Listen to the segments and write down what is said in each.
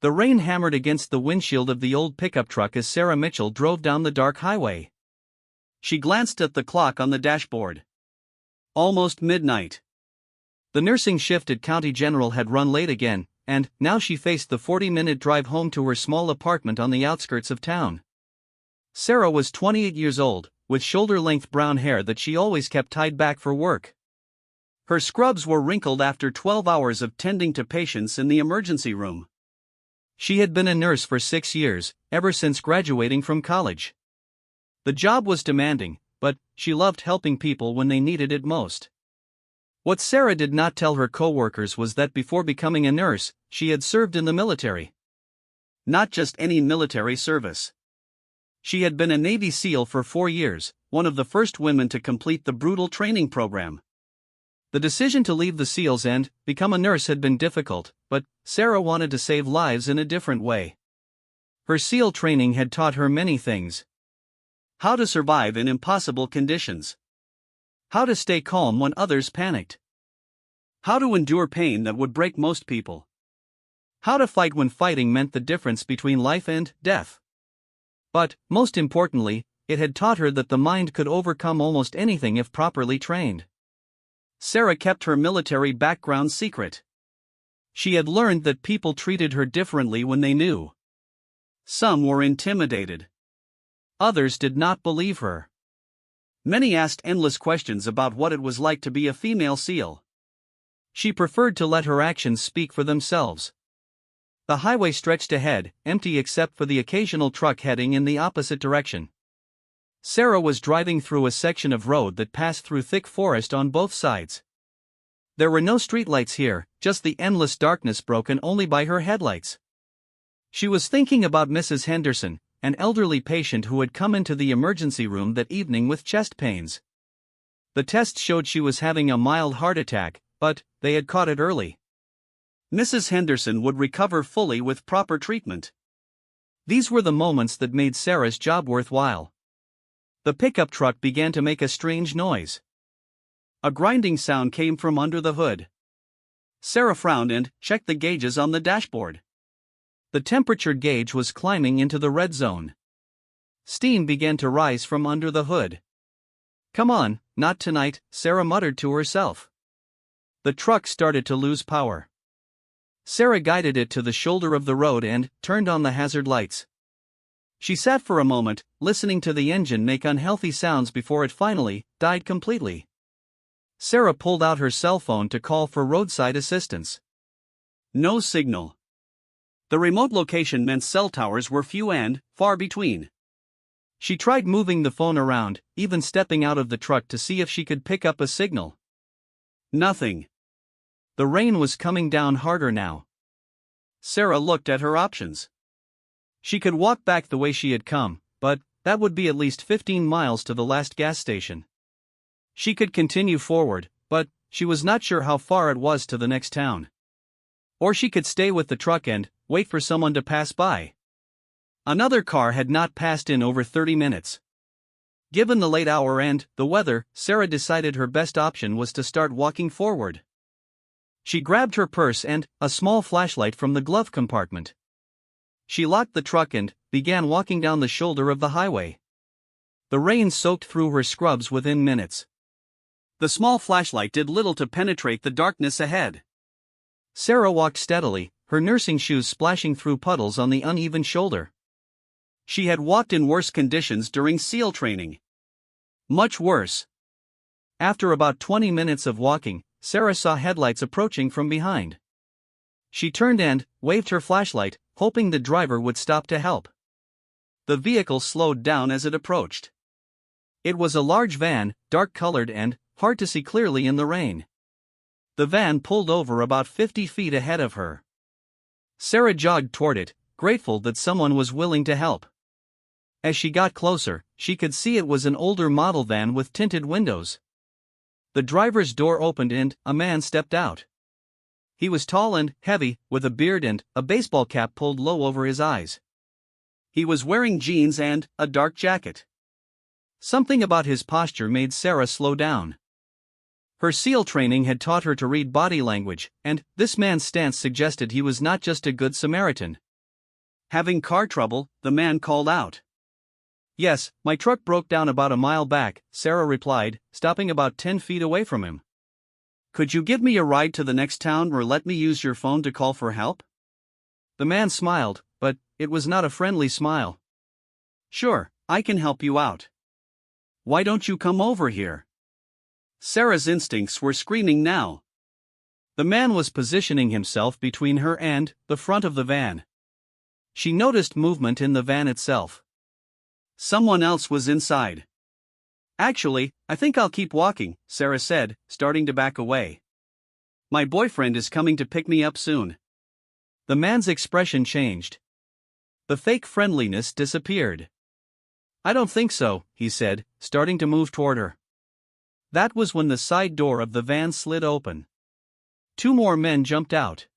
The rain hammered against the windshield of the old pickup truck as Sarah Mitchell drove down the dark highway. She glanced at the clock on the dashboard. Almost midnight. The nursing shift at County General had run late again, and now she faced the 40-minute drive home to her small apartment on the outskirts of town. Sarah was 28 years old, with shoulder-length brown hair that she always kept tied back for work. Her scrubs were wrinkled after 12 hours of tending to patients in the emergency room. She had been a nurse for 6 years, ever since graduating from college. The job was demanding, but she loved helping people when they needed it most. What Sarah did not tell her co-workers was that before becoming a nurse, she had served in the military. Not just any military service. She had been a Navy SEAL for 4 years, one of the first women to complete the brutal training program. The decision to leave the SEALs and become a nurse had been difficult, but Sarah wanted to save lives in a different way. Her SEAL training had taught her many things. How to survive in impossible conditions. How to stay calm when others panicked. How to endure pain that would break most people. How to fight when fighting meant the difference between life and death. But, most importantly, it had taught her that the mind could overcome almost anything if properly trained. Sarah kept her military background secret. She had learned that people treated her differently when they knew. Some were intimidated. Others did not believe her. Many asked endless questions about what it was like to be a female SEAL. She preferred to let her actions speak for themselves. The highway stretched ahead, empty except for the occasional truck heading in the opposite direction. Sarah was driving through a section of road that passed through thick forest on both sides. There were no streetlights here, just the endless darkness broken only by her headlights. She was thinking about Mrs. Henderson, an elderly patient who had come into the emergency room that evening with chest pains. The test showed she was having a mild heart attack, but they had caught it early. Mrs. Henderson would recover fully with proper treatment. These were the moments that made Sarah's job worthwhile. The pickup truck began to make a strange noise. A grinding sound came from under the hood. Sarah frowned and checked the gauges on the dashboard. The temperature gauge was climbing into the red zone. Steam began to rise from under the hood. "Come on, not tonight," Sarah muttered to herself. The truck started to lose power. Sarah guided it to the shoulder of the road and turned on the hazard lights. She sat for a moment, listening to the engine make unhealthy sounds before it finally died completely. Sarah pulled out her cell phone to call for roadside assistance. No signal. The remote location meant cell towers were few and far between. She tried moving the phone around, even stepping out of the truck to see if she could pick up a signal. Nothing. The rain was coming down harder now. Sarah looked at her options. She could walk back the way she had come, but that would be at least 15 miles to the last gas station. She could continue forward, but she was not sure how far it was to the next town. Or she could stay with the truck and wait for someone to pass by. Another car had not passed in over 30 minutes. Given the late hour and the weather, Sarah decided her best option was to start walking forward. She grabbed her purse and a small flashlight from the glove compartment. She locked the truck and began walking down the shoulder of the highway. The rain soaked through her scrubs within minutes. The small flashlight did little to penetrate the darkness ahead. Sarah walked steadily, her nursing shoes splashing through puddles on the uneven shoulder. She had walked in worse conditions during SEAL training. Much worse. After about 20 minutes of walking, Sarah saw headlights approaching from behind. She turned and waved her flashlight, hoping the driver would stop to help. The vehicle slowed down as it approached. It was a large van, dark-colored and hard to see clearly in the rain. The van pulled over about 50 feet ahead of her. Sarah jogged toward it, grateful that someone was willing to help. As she got closer, she could see it was an older model van with tinted windows. The driver's door opened and a man stepped out. He was tall and heavy, with a beard and a baseball cap pulled low over his eyes. He was wearing jeans and a dark jacket. Something about his posture made Sarah slow down. Her SEAL training had taught her to read body language, and this man's stance suggested he was not just a good Samaritan, Having car trouble? The man called out. Yes, my truck broke down about a mile back, Sarah replied, stopping about 10 feet away from him. Could you give me a ride to the next town or let me use your phone to call for help? The man smiled, but it was not a friendly smile. Sure, I can help you out. Why don't you come over here? Sarah's instincts were screaming now. The man was positioning himself between her and the front of the van. She noticed movement in the van itself. Someone else was inside. Actually, I think I'll keep walking, Sarah said, starting to back away. My boyfriend is coming to pick me up soon. The man's expression changed. The fake friendliness disappeared. I don't think so, he said, starting to move toward her. That was when the side door of the van slid open. 2 more men jumped out.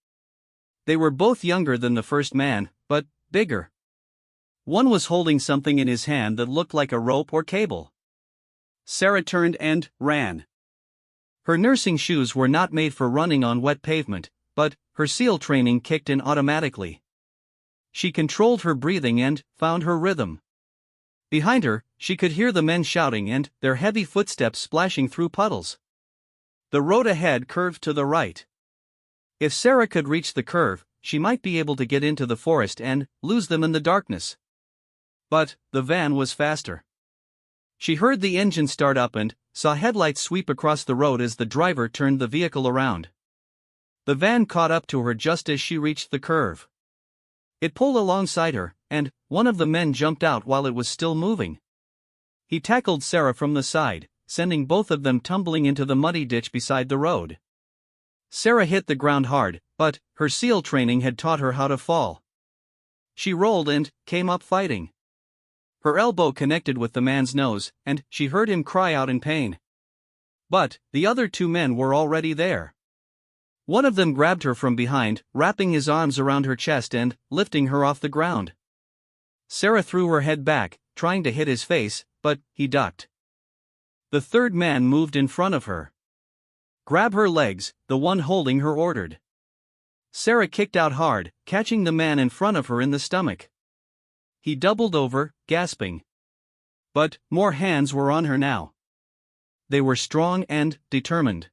They were both younger than the first man, but bigger. One was holding something in his hand that looked like a rope or cable. Sarah turned and ran. Her nursing shoes were not made for running on wet pavement, but her SEAL training kicked in automatically. She controlled her breathing and found her rhythm. Behind her, she could hear the men shouting and their heavy footsteps splashing through puddles. The road ahead curved to the right. If Sarah could reach the curve, she might be able to get into the forest and lose them in the darkness. But the van was faster. She heard the engine start up and saw headlights sweep across the road as the driver turned the vehicle around. The van caught up to her just as she reached the curve. It pulled alongside her, and one of the men jumped out while it was still moving. He tackled Sarah from the side, sending both of them tumbling into the muddy ditch beside the road. Sarah hit the ground hard, but her SEAL training had taught her how to fall. She rolled and came up fighting. Her elbow connected with the man's nose, and she heard him cry out in pain. But the other 2 men were already there. One of them grabbed her from behind, wrapping his arms around her chest and lifting her off the ground. Sarah threw her head back, trying to hit his face, but he ducked. The third man moved in front of her. Grab her legs, the one holding her ordered. Sarah kicked out hard, catching the man in front of her in the stomach. He doubled over, gasping. But more hands were on her now. They were strong and determined.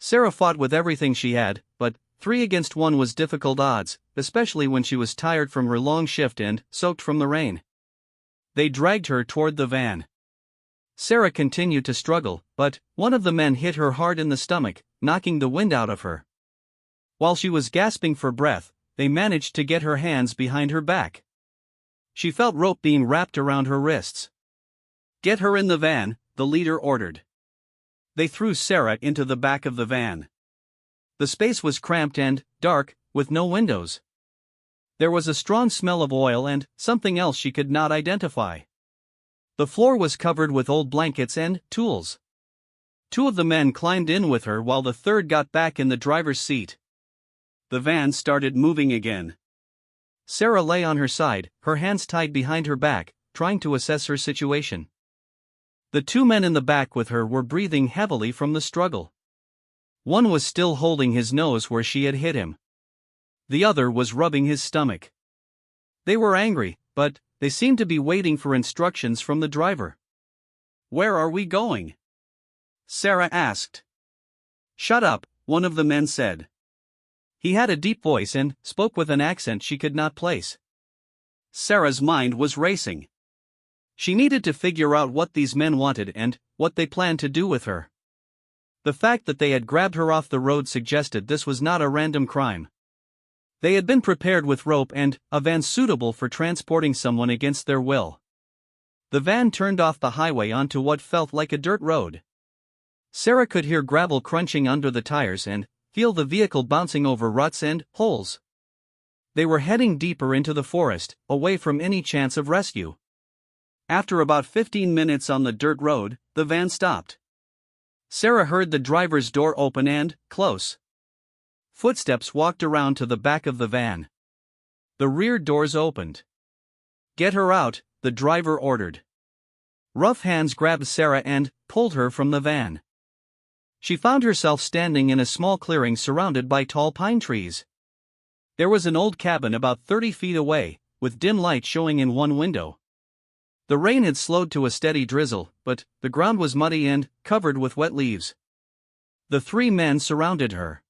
Sarah fought with everything she had, but 3 against 1 was difficult odds, especially when she was tired from her long shift and soaked from the rain. They dragged her toward the van. Sarah continued to struggle, but one of the men hit her hard in the stomach, knocking the wind out of her. While she was gasping for breath, they managed to get her hands behind her back. She felt rope being wrapped around her wrists. Get her in the van, the leader ordered. They threw Sarah into the back of the van. The space was cramped and dark, with no windows. There was a strong smell of oil and something else she could not identify. The floor was covered with old blankets and tools. 2 of the men climbed in with her while the third got back in the driver's seat. The van started moving again. Sarah lay on her side, her hands tied behind her back, trying to assess her situation. The 2 men in the back with her were breathing heavily from the struggle. One was still holding his nose where she had hit him. The other was rubbing his stomach. They were angry, but they seemed to be waiting for instructions from the driver. Where are we going? Sarah asked. Shut up, one of the men said. He had a deep voice and spoke with an accent she could not place. Sarah's mind was racing. She needed to figure out what these men wanted and what they planned to do with her. The fact that they had grabbed her off the road suggested this was not a random crime. They had been prepared with rope and a van suitable for transporting someone against their will. The van turned off the highway onto what felt like a dirt road. Sarah could hear gravel crunching under the tires and feel the vehicle bouncing over ruts and holes. They were heading deeper into the forest, away from any chance of rescue. After about 15 minutes on the dirt road, the van stopped. Sarah heard the driver's door open and close. Footsteps walked around to the back of the van. The rear doors opened. Get her out, the driver ordered. Rough hands grabbed Sarah and pulled her from the van. She found herself standing in a small clearing surrounded by tall pine trees. There was an old cabin about 30 feet away, with dim light showing in one window. The rain had slowed to a steady drizzle, but the ground was muddy and covered with wet leaves. The three men surrounded her.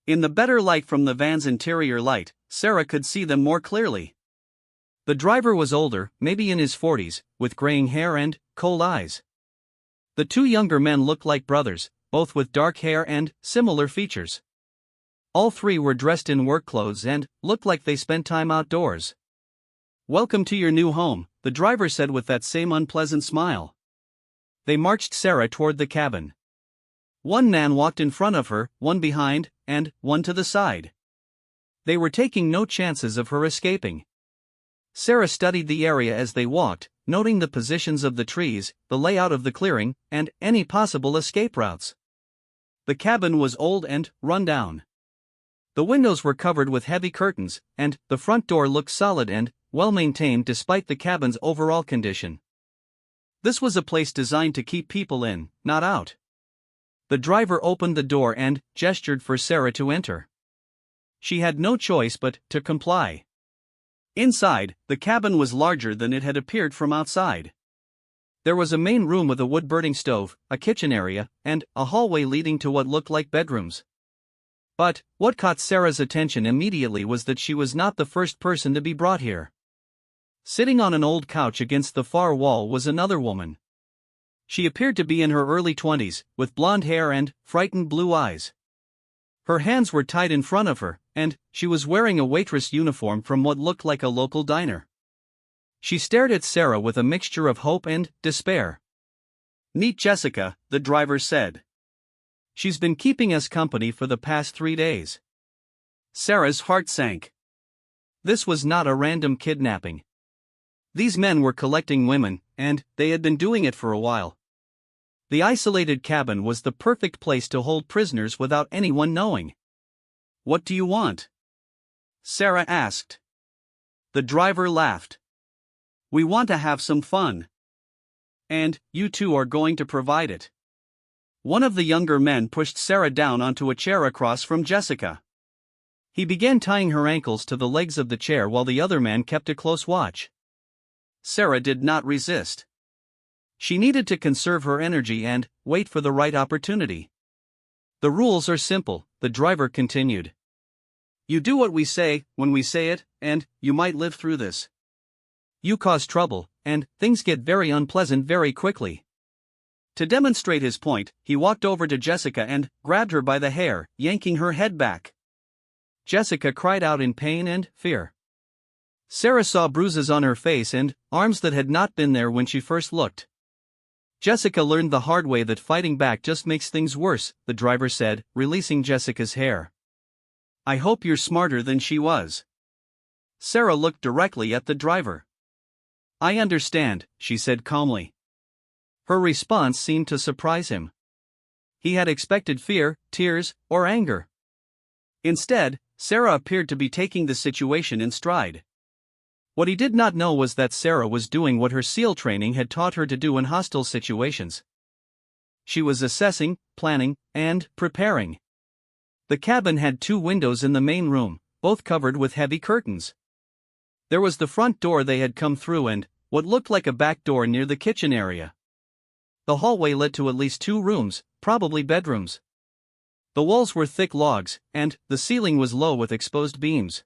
In the better light from the van's interior light, Sarah could see them more clearly. The driver was older, maybe in his 40s, with graying hair and cold eyes. The two younger men looked like brothers, both with dark hair and similar features. All three were dressed in work clothes and looked like they spent time outdoors. "Welcome to your new home," the driver said with that same unpleasant smile. They marched Sarah toward the cabin. One man walked in front of her, one behind, and one to the side. They were taking no chances of her escaping. Sarah studied the area as they walked, noting the positions of the trees, the layout of the clearing, and any possible escape routes. The cabin was old and run down. The windows were covered with heavy curtains, and the front door looked solid and well-maintained despite the cabin's overall condition. This was a place designed to keep people in, not out. The driver opened the door and gestured for Sarah to enter. She had no choice but to comply. Inside, the cabin was larger than it had appeared from outside. There was a main room with a wood-burning stove, a kitchen area, and a hallway leading to what looked like bedrooms. But what caught Sarah's attention immediately was that she was not the first person to be brought here. Sitting on an old couch against the far wall was another woman. She appeared to be in her early 20s, with blonde hair and frightened blue eyes. Her hands were tied in front of her, and she was wearing a waitress uniform from what looked like a local diner. She stared at Sarah with a mixture of hope and despair. "Meet Jessica," the driver said. "She's been keeping us company for the past 3 days." Sarah's heart sank. This was not a random kidnapping. These men were collecting women, and they had been doing it for a while. The isolated cabin was the perfect place to hold prisoners without anyone knowing. "What do you want?" Sarah asked. The driver laughed. "We want to have some fun. And you two are going to provide it." One of the younger men pushed Sarah down onto a chair across from Jessica. He began tying her ankles to the legs of the chair while the other man kept a close watch. Sarah did not resist. She needed to conserve her energy and wait for the right opportunity. "The rules are simple," the driver continued. "You do what we say, when we say it, and you might live through this. You cause trouble, and things get very unpleasant very quickly." To demonstrate his point, he walked over to Jessica and grabbed her by the hair, yanking her head back. Jessica cried out in pain and fear. Sarah saw bruises on her face and arms that had not been there when she first looked. "Jessica learned the hard way that fighting back just makes things worse," the driver said, releasing Jessica's hair. "I hope you're smarter than she was." Sarah looked directly at the driver. "I understand," she said calmly. Her response seemed to surprise him. He had expected fear, tears, or anger. Instead, Sarah appeared to be taking the situation in stride. What he did not know was that Sarah was doing what her SEAL training had taught her to do in hostile situations. She was assessing, planning, and preparing. The cabin had 2 windows in the main room, both covered with heavy curtains. There was the front door they had come through and what looked like a back door near the kitchen area. The hallway led to at least 2 rooms, probably bedrooms. The walls were thick logs, and the ceiling was low with exposed beams.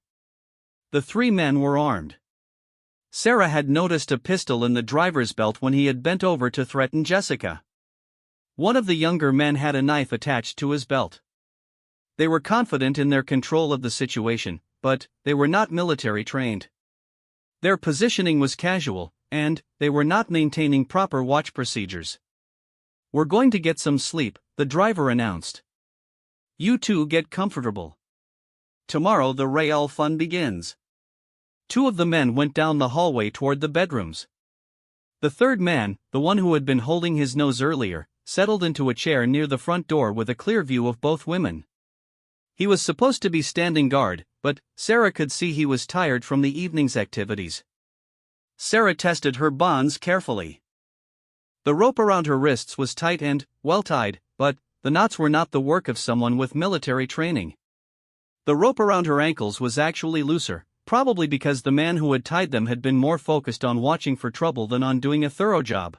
The 3 men were armed. Sarah had noticed a pistol in the driver's belt when he had bent over to threaten Jessica. One of the younger men had a knife attached to his belt. They were confident in their control of the situation, but they were not military trained. Their positioning was casual, and they were not maintaining proper watch procedures. "We're going to get some sleep," the driver announced. "You two get comfortable. Tomorrow the real fun begins." 2 of the men went down the hallway toward the bedrooms. The third man, the one who had been holding his nose earlier, settled into a chair near the front door with a clear view of both women. He was supposed to be standing guard, but Sarah could see he was tired from the evening's activities. Sarah tested her bonds carefully. The rope around her wrists was tight and well tied, but the knots were not the work of someone with military training. The rope around her ankles was actually looser, probably because the man who had tied them had been more focused on watching for trouble than on doing a thorough job.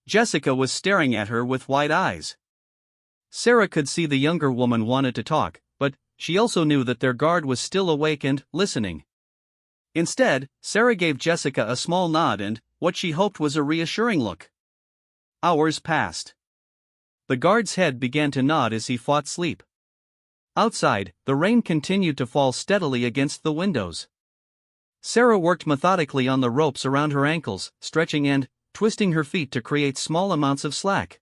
Jessica was staring at her with wide eyes. Sarah could see the younger woman wanted to talk, but she also knew that their guard was still awake and listening. Instead, Sarah gave Jessica a small nod and what she hoped was a reassuring look. Hours passed. The guard's head began to nod as he fought sleep. Outside, the rain continued to fall steadily against the windows. Sarah worked methodically on the ropes around her ankles, stretching and twisting her feet to create small amounts of slack.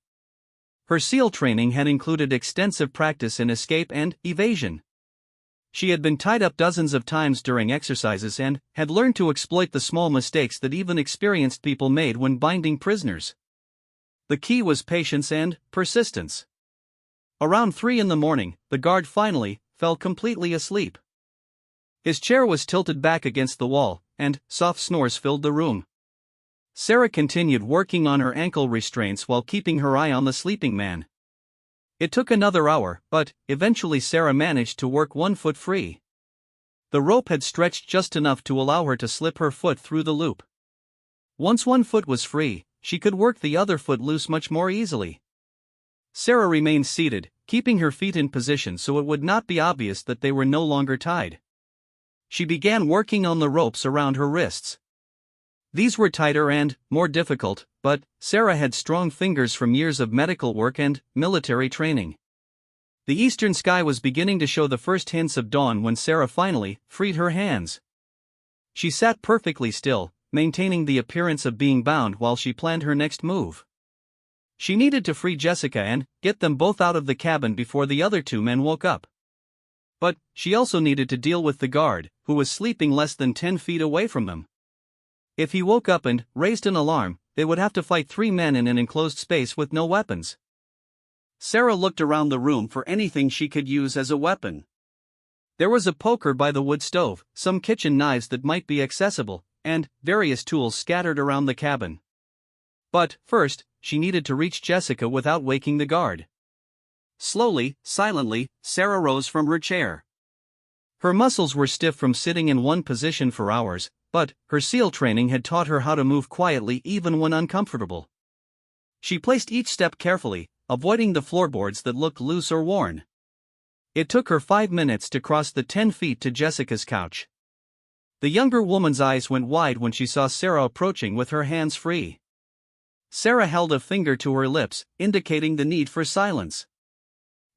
Her SEAL training had included extensive practice in escape and evasion. She had been tied up dozens of times during exercises and had learned to exploit the small mistakes that even experienced people made when binding prisoners. The key was patience and persistence. Around 3 a.m, the guard finally fell completely asleep. His chair was tilted back against the wall, and soft snores filled the room. Sarah continued working on her ankle restraints while keeping her eye on the sleeping man. It took another hour, but eventually Sarah managed to work one foot free. The rope had stretched just enough to allow her to slip her foot through the loop. Once one foot was free, she could work the other foot loose much more easily. Sarah remained seated, keeping her feet in position so it would not be obvious that they were no longer tied. She began working on the ropes around her wrists. These were tighter and more difficult, but Sarah had strong fingers from years of medical work and military training. The eastern sky was beginning to show the first hints of dawn when Sarah finally freed her hands. She sat perfectly still, maintaining the appearance of being bound while she planned her next move. She needed to free Jessica and get them both out of the cabin before the other 2 men woke up. But she also needed to deal with the guard, who was sleeping less than 10 feet away from them. If he woke up and raised an alarm, they would have to fight 3 men in an enclosed space with no weapons. Sarah looked around the room for anything she could use as a weapon. There was a poker by the wood stove, some kitchen knives that might be accessible, and various tools scattered around the cabin. But first, she needed to reach Jessica without waking the guard. Slowly, silently, Sarah rose from her chair. Her muscles were stiff from sitting in one position for hours, but her SEAL training had taught her how to move quietly even when uncomfortable. She placed each step carefully, avoiding the floorboards that looked loose or worn. It took her 5 minutes to cross the 10 feet to Jessica's couch. The younger woman's eyes went wide when she saw Sarah approaching with her hands free. Sarah held a finger to her lips, indicating the need for silence.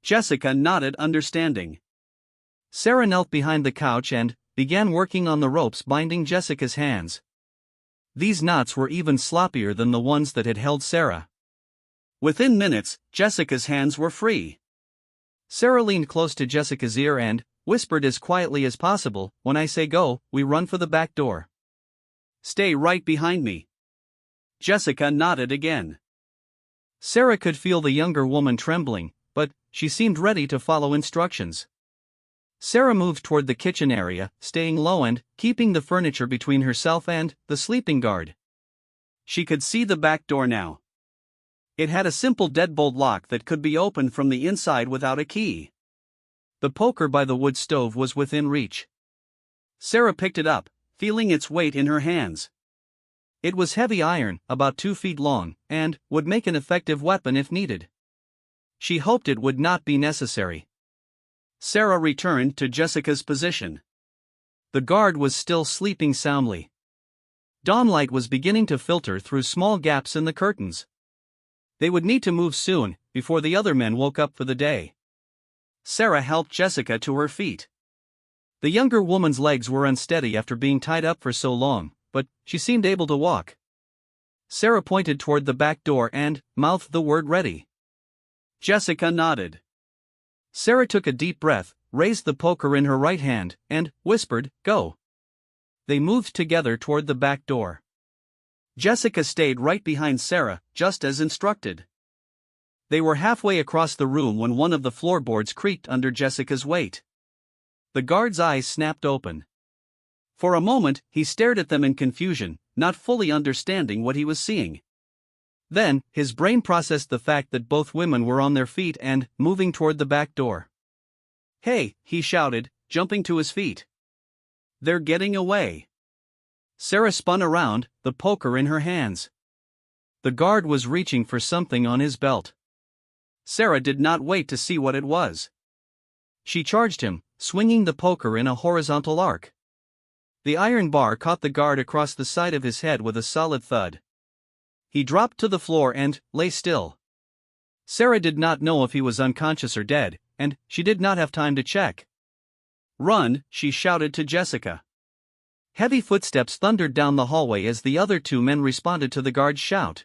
Jessica nodded understanding. Sarah knelt behind the couch and began working on the ropes binding Jessica's hands. These knots were even sloppier than the ones that had held Sarah. Within minutes, Jessica's hands were free. Sarah leaned close to Jessica's ear and whispered as quietly as possible, "When I say go, we run for the back door. Stay right behind me." Jessica nodded again. Sarah could feel the younger woman trembling, but she seemed ready to follow instructions. Sarah moved toward the kitchen area, staying low and keeping the furniture between herself and the sleeping guard. She could see the back door now. It had a simple deadbolt lock that could be opened from the inside without a key. The poker by the wood stove was within reach. Sarah picked it up, feeling its weight in her hands. It was heavy iron, about 2 feet long, and would make an effective weapon if needed. She hoped it would not be necessary. Sarah returned to Jessica's position. The guard was still sleeping soundly. Dawnlight was beginning to filter through small gaps in the curtains. They would need to move soon, before the other men woke up for the day. Sarah helped Jessica to her feet. The younger woman's legs were unsteady after being tied up for so long, but she seemed able to walk. Sarah pointed toward the back door and mouthed the word "ready." Jessica nodded. Sarah took a deep breath, raised the poker in her right hand, and whispered, "Go." They moved together toward the back door. Jessica stayed right behind Sarah, just as instructed. They were halfway across the room when one of the floorboards creaked under Jessica's weight. The guard's eyes snapped open. For a moment, he stared at them in confusion, not fully understanding what he was seeing. Then, his brain processed the fact that both women were on their feet and moving toward the back door. "Hey," he shouted, jumping to his feet. They're getting away. Sarah spun around, the poker in her hands. The guard was reaching for something on his belt. Sarah did not wait to see what it was. She charged him, swinging the poker in a horizontal arc. The iron bar caught the guard across the side of his head with a solid thud. He dropped to the floor and lay still. Sarah did not know if he was unconscious or dead, and she did not have time to check. "Run," she shouted to Jessica. Heavy footsteps thundered down the hallway as the other two men responded to the guard's shout.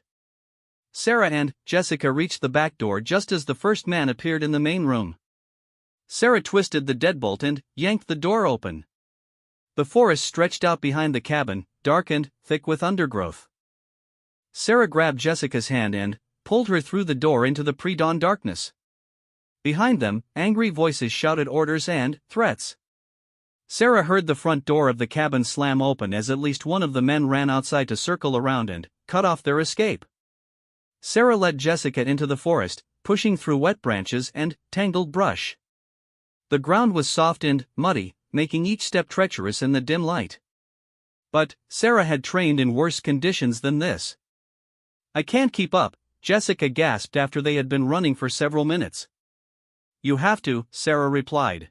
Sarah and Jessica reached the back door just as the first man appeared in the main room. Sarah twisted the deadbolt and yanked the door open. The forest stretched out behind the cabin, dark and thick with undergrowth. Sarah grabbed Jessica's hand and pulled her through the door into the pre-dawn darkness. Behind them, angry voices shouted orders and threats. Sarah heard the front door of the cabin slam open as at least one of the men ran outside to circle around and cut off their escape. Sarah led Jessica into the forest, pushing through wet branches and tangled brush. The ground was soft and muddy, making each step treacherous in the dim light. But Sarah had trained in worse conditions than this. "I can't keep up," Jessica gasped after they had been running for several minutes. "You have to," Sarah replied.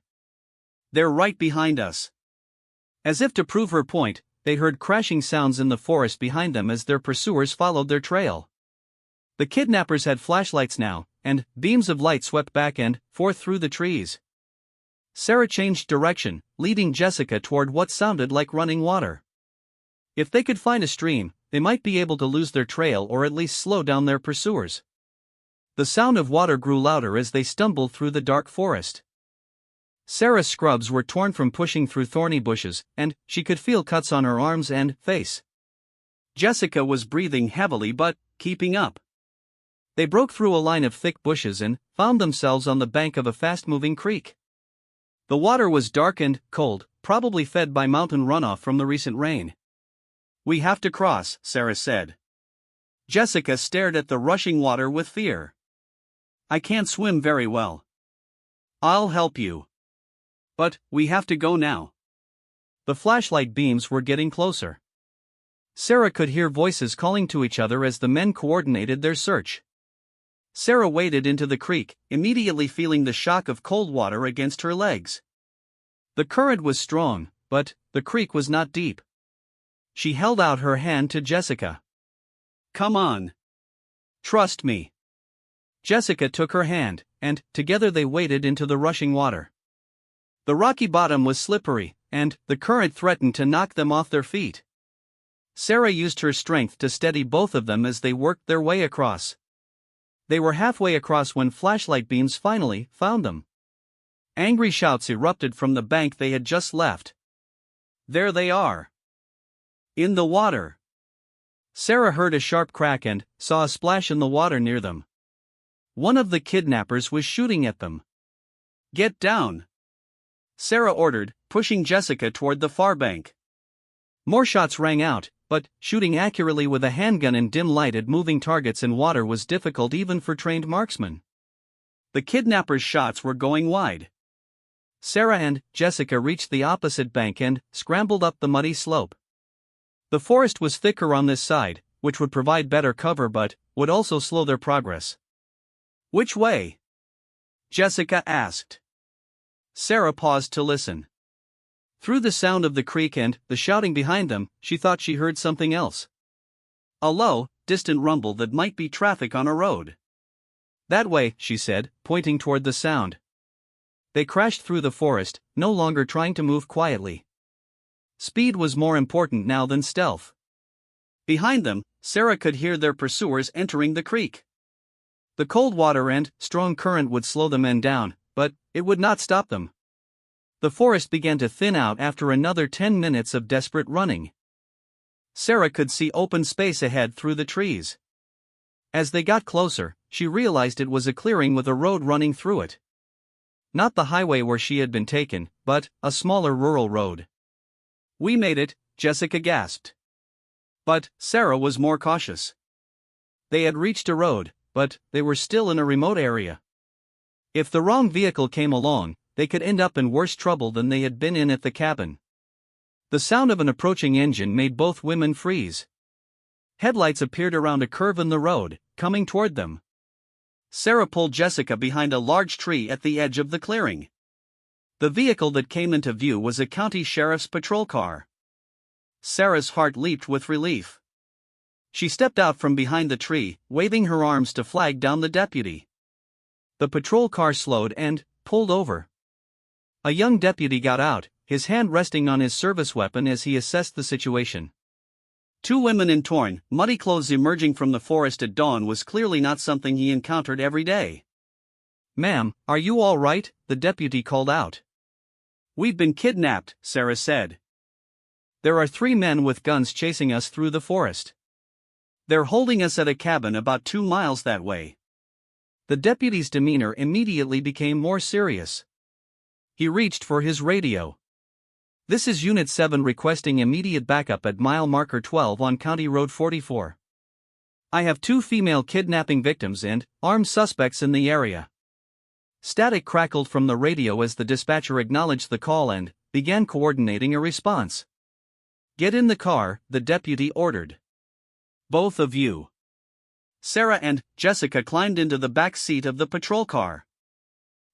"They're right behind us." As if to prove her point, they heard crashing sounds in the forest behind them as their pursuers followed their trail. The kidnappers had flashlights now, and beams of light swept back and forth through the trees. Sarah changed direction, leading Jessica toward what sounded like running water. If they could find a stream, they might be able to lose their trail or at least slow down their pursuers. The sound of water grew louder as they stumbled through the dark forest. Sarah's scrubs were torn from pushing through thorny bushes, and she could feel cuts on her arms and face. Jessica was breathing heavily but keeping up. They broke through a line of thick bushes and found themselves on the bank of a fast-moving creek. The water was dark and cold, probably fed by mountain runoff from the recent rain. "We have to cross," Sarah said. Jessica stared at the rushing water with fear. "I can't swim very well." "I'll help you." "But we have to go now." The flashlight beams were getting closer. Sarah could hear voices calling to each other as the men coordinated their search. Sarah waded into the creek, immediately feeling the shock of cold water against her legs. The current was strong, but the creek was not deep. She held out her hand to Jessica. "Come on. Trust me." Jessica took her hand, and together they waded into the rushing water. The rocky bottom was slippery, and the current threatened to knock them off their feet. Sarah used her strength to steady both of them as they worked their way across. They were halfway across when flashlight beams finally found them. Angry shouts erupted from the bank they had just left. "There they are! In the water!" Sarah heard a sharp crack and saw a splash in the water near them. One of the kidnappers was shooting at them. "Get down!" Sarah ordered, pushing Jessica toward the far bank. More shots rang out, but shooting accurately with a handgun in dim light at moving targets in water was difficult even for trained marksmen. The kidnappers' shots were going wide. Sarah and Jessica reached the opposite bank and scrambled up the muddy slope. The forest was thicker on this side, which would provide better cover but would also slow their progress. "Which way?" Jessica asked. Sarah paused to listen. Through the sound of the creek and the shouting behind them, she thought she heard something else. A low, distant rumble that might be traffic on a road. "That way," she said, pointing toward the sound. They crashed through the forest, no longer trying to move quietly. Speed was more important now than stealth. Behind them, Sarah could hear their pursuers entering the creek. The cold water and strong current would slow the men down, but it would not stop them. The forest began to thin out after another 10 minutes of desperate running. Sarah could see open space ahead through the trees. As they got closer, she realized it was a clearing with a road running through it. Not the highway where she had been taken, but a smaller rural road. "We made it," Jessica gasped. But Sarah was more cautious. They had reached a road, but they were still in a remote area. If the wrong vehicle came along, they could end up in worse trouble than they had been in at the cabin. The sound of an approaching engine made both women freeze. Headlights appeared around a curve in the road, coming toward them. Sarah pulled Jessica behind a large tree at the edge of the clearing. The vehicle that came into view was a county sheriff's patrol car. Sarah's heart leaped with relief. She stepped out from behind the tree, waving her arms to flag down the deputy. The patrol car slowed and pulled over. A young deputy got out, his hand resting on his service weapon as he assessed the situation. Two women in torn, muddy clothes emerging from the forest at dawn was clearly not something he encountered every day. "Ma'am, are you all right?" the deputy called out. "We've been kidnapped," Sarah said. "There are 3 men with guns chasing us through the forest. They're holding us at a cabin about 2 miles that way." The deputy's demeanor immediately became more serious. He reached for his radio. "This is Unit 7 requesting immediate backup at mile marker 12 on County Road 44. I have 2 female kidnapping victims and armed suspects in the area." Static crackled from the radio as the dispatcher acknowledged the call and began coordinating a response. "Get in the car," the deputy ordered. "Both of you." Sarah and Jessica climbed into the back seat of the patrol car.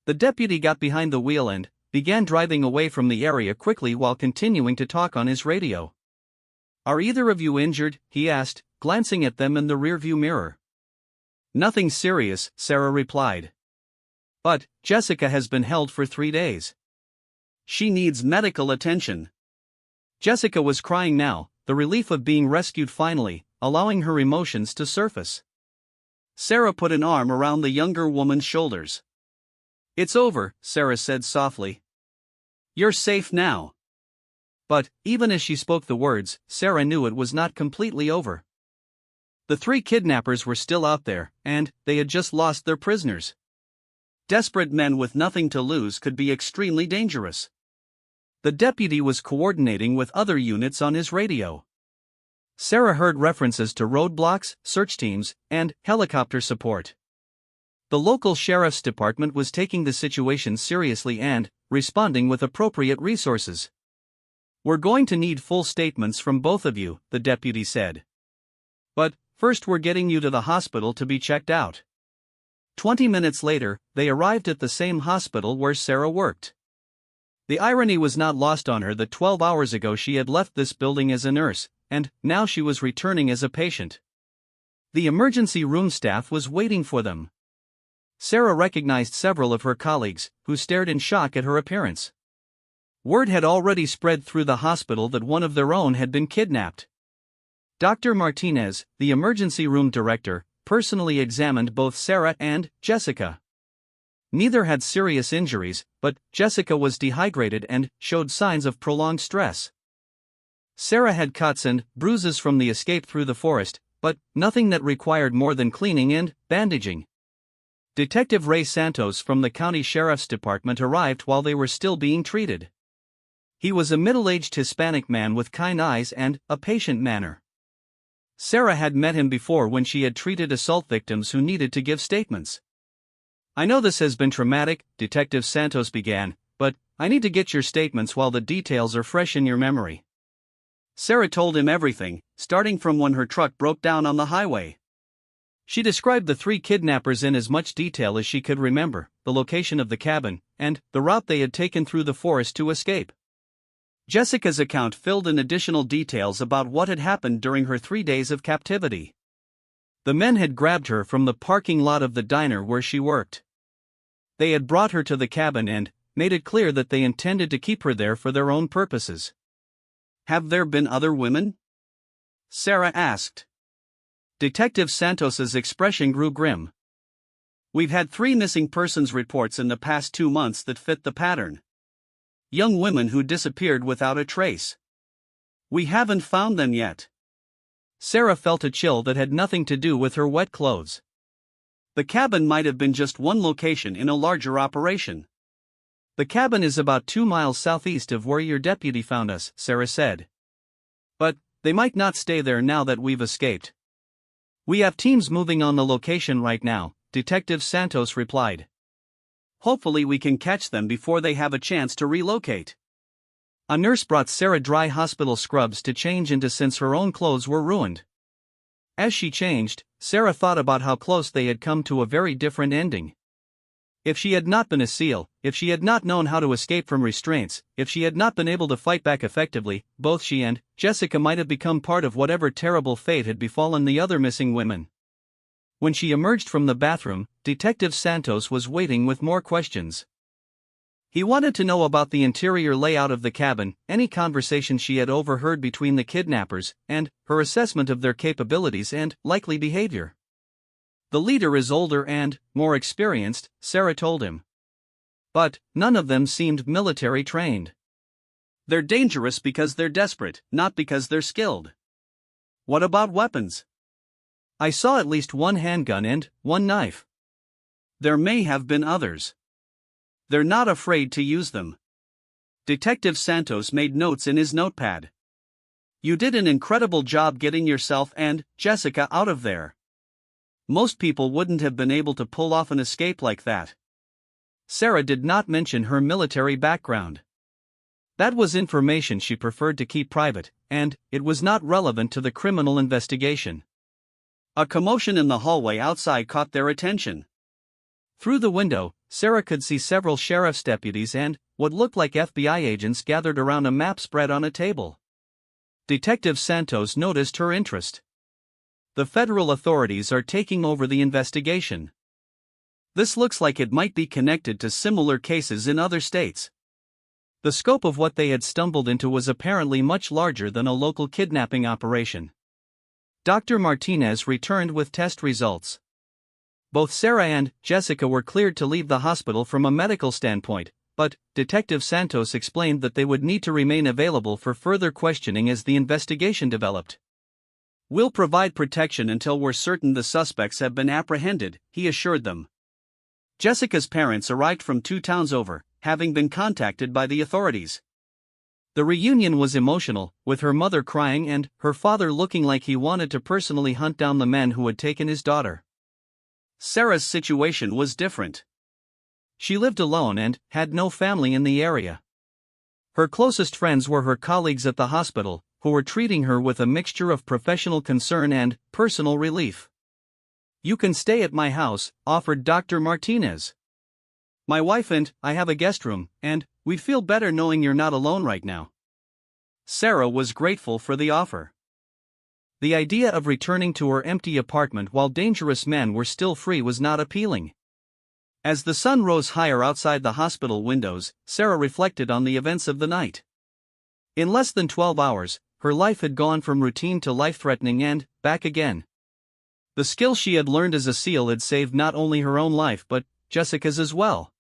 The deputy got behind the wheel and began driving away from the area quickly while continuing to talk on his radio. "Are either of you injured?" he asked, glancing at them in the rearview mirror. "Nothing serious," Sarah replied. "But Jessica has been held for 3 days. She needs medical attention." Jessica was crying now, the relief of being rescued finally allowing her emotions to surface. Sarah put an arm around the younger woman's shoulders. "It's over," Sarah said softly. "You're safe now." But, even as she spoke the words, Sarah knew it was not completely over. The 3 kidnappers were still out there, and they had just lost their prisoners. Desperate men with nothing to lose could be extremely dangerous. The deputy was coordinating with other units on his radio. Sarah heard references to roadblocks, search teams, and helicopter support. The local sheriff's department was taking the situation seriously and responding with appropriate resources. "We're going to need full statements from both of you," the deputy said. "But first we're getting you to the hospital to be checked out." 20 minutes later, they arrived at the same hospital where Sarah worked. The irony was not lost on her that 12 hours ago she had left this building as a nurse, and now she was returning as a patient. The emergency room staff was waiting for them. Sarah recognized several of her colleagues, who stared in shock at her appearance. Word had already spread through the hospital that one of their own had been kidnapped. Dr. Martinez, the emergency room director, personally examined both Sarah and Jessica. Neither had serious injuries, but Jessica was dehydrated and showed signs of prolonged stress. Sarah had cuts and bruises from the escape through the forest, but nothing that required more than cleaning and bandaging. Detective Ray Santos from the county sheriff's department arrived while they were still being treated. He was a middle-aged Hispanic man with kind eyes and a patient manner. Sarah had met him before when she had treated assault victims who needed to give statements. "I know this has been traumatic," Detective Santos began, "but I need to get your statements while the details are fresh in your memory." Sarah told him everything, starting from when her truck broke down on the highway. She described the 3 kidnappers in as much detail as she could remember, the location of the cabin, and the route they had taken through the forest to escape. Jessica's account filled in additional details about what had happened during her 3 days of captivity. The men had grabbed her from the parking lot of the diner where she worked. They had brought her to the cabin and made it clear that they intended to keep her there for their own purposes. "Have there been other women?" Sarah asked. Detective Santos's expression grew grim. "We've had 3 missing persons reports in the past 2 months that fit the pattern. Young women who disappeared without a trace. We haven't found them yet." Sarah felt a chill that had nothing to do with her wet clothes. The cabin might have been just one location in a larger operation. "The cabin is about 2 miles southeast of where your deputy found us," Sarah said. "But they might not stay there now that we've escaped." "We have teams moving on the location right now," Detective Santos replied. "Hopefully we can catch them before they have a chance to relocate." A nurse brought Sarah dry hospital scrubs to change into since her own clothes were ruined. As she changed, Sarah thought about how close they had come to a very different ending. If she had not been a SEAL, if she had not known how to escape from restraints, if she had not been able to fight back effectively, both she and Jessica might have become part of whatever terrible fate had befallen the other missing women. When she emerged from the bathroom, Detective Santos was waiting with more questions. He wanted to know about the interior layout of the cabin, any conversations she had overheard between the kidnappers, and her assessment of their capabilities and likely behavior. The leader is older and more experienced, Sarah told him. But none of them seemed military trained. They're dangerous because they're desperate, not because they're skilled. What about weapons? I saw at least one handgun and one knife. There may have been others. They're not afraid to use them. Detective Santos made notes in his notepad. You did an incredible job getting yourself and Jessica out of there. Most people wouldn't have been able to pull off an escape like that. Sarah did not mention her military background. That was information she preferred to keep private, and it was not relevant to the criminal investigation. A commotion in the hallway outside caught their attention. Through the window, Sarah could see several sheriff's deputies and what looked like FBI agents gathered around a map spread on a table. Detective Santos noticed her interest. The federal authorities are taking over the investigation. This looks like it might be connected to similar cases in other states. The scope of what they had stumbled into was apparently much larger than a local kidnapping operation. Dr. Martinez returned with test results. Both Sarah and Jessica were cleared to leave the hospital from a medical standpoint, but Detective Santos explained that they would need to remain available for further questioning as the investigation developed. We'll provide protection until we're certain the suspects have been apprehended, he assured them. Jessica's parents arrived from 2 towns over, having been contacted by the authorities. The reunion was emotional, with her mother crying and her father looking like he wanted to personally hunt down the men who had taken his daughter. Sarah's situation was different. She lived alone and had no family in the area. Her closest friends were her colleagues at the hospital, who were treating her with a mixture of professional concern and personal relief. You can stay at my house, offered Dr. Martinez. My wife and I have a guest room, and we'd feel better knowing you're not alone right now. Sarah was grateful for the offer. The idea of returning to her empty apartment while dangerous men were still free was not appealing. As the sun rose higher outside the hospital windows, Sarah reflected on the events of the night. In less than 12 hours, her life had gone from routine to life-threatening and back again. The skills she had learned as a SEAL had saved not only her own life but Jessica's as well.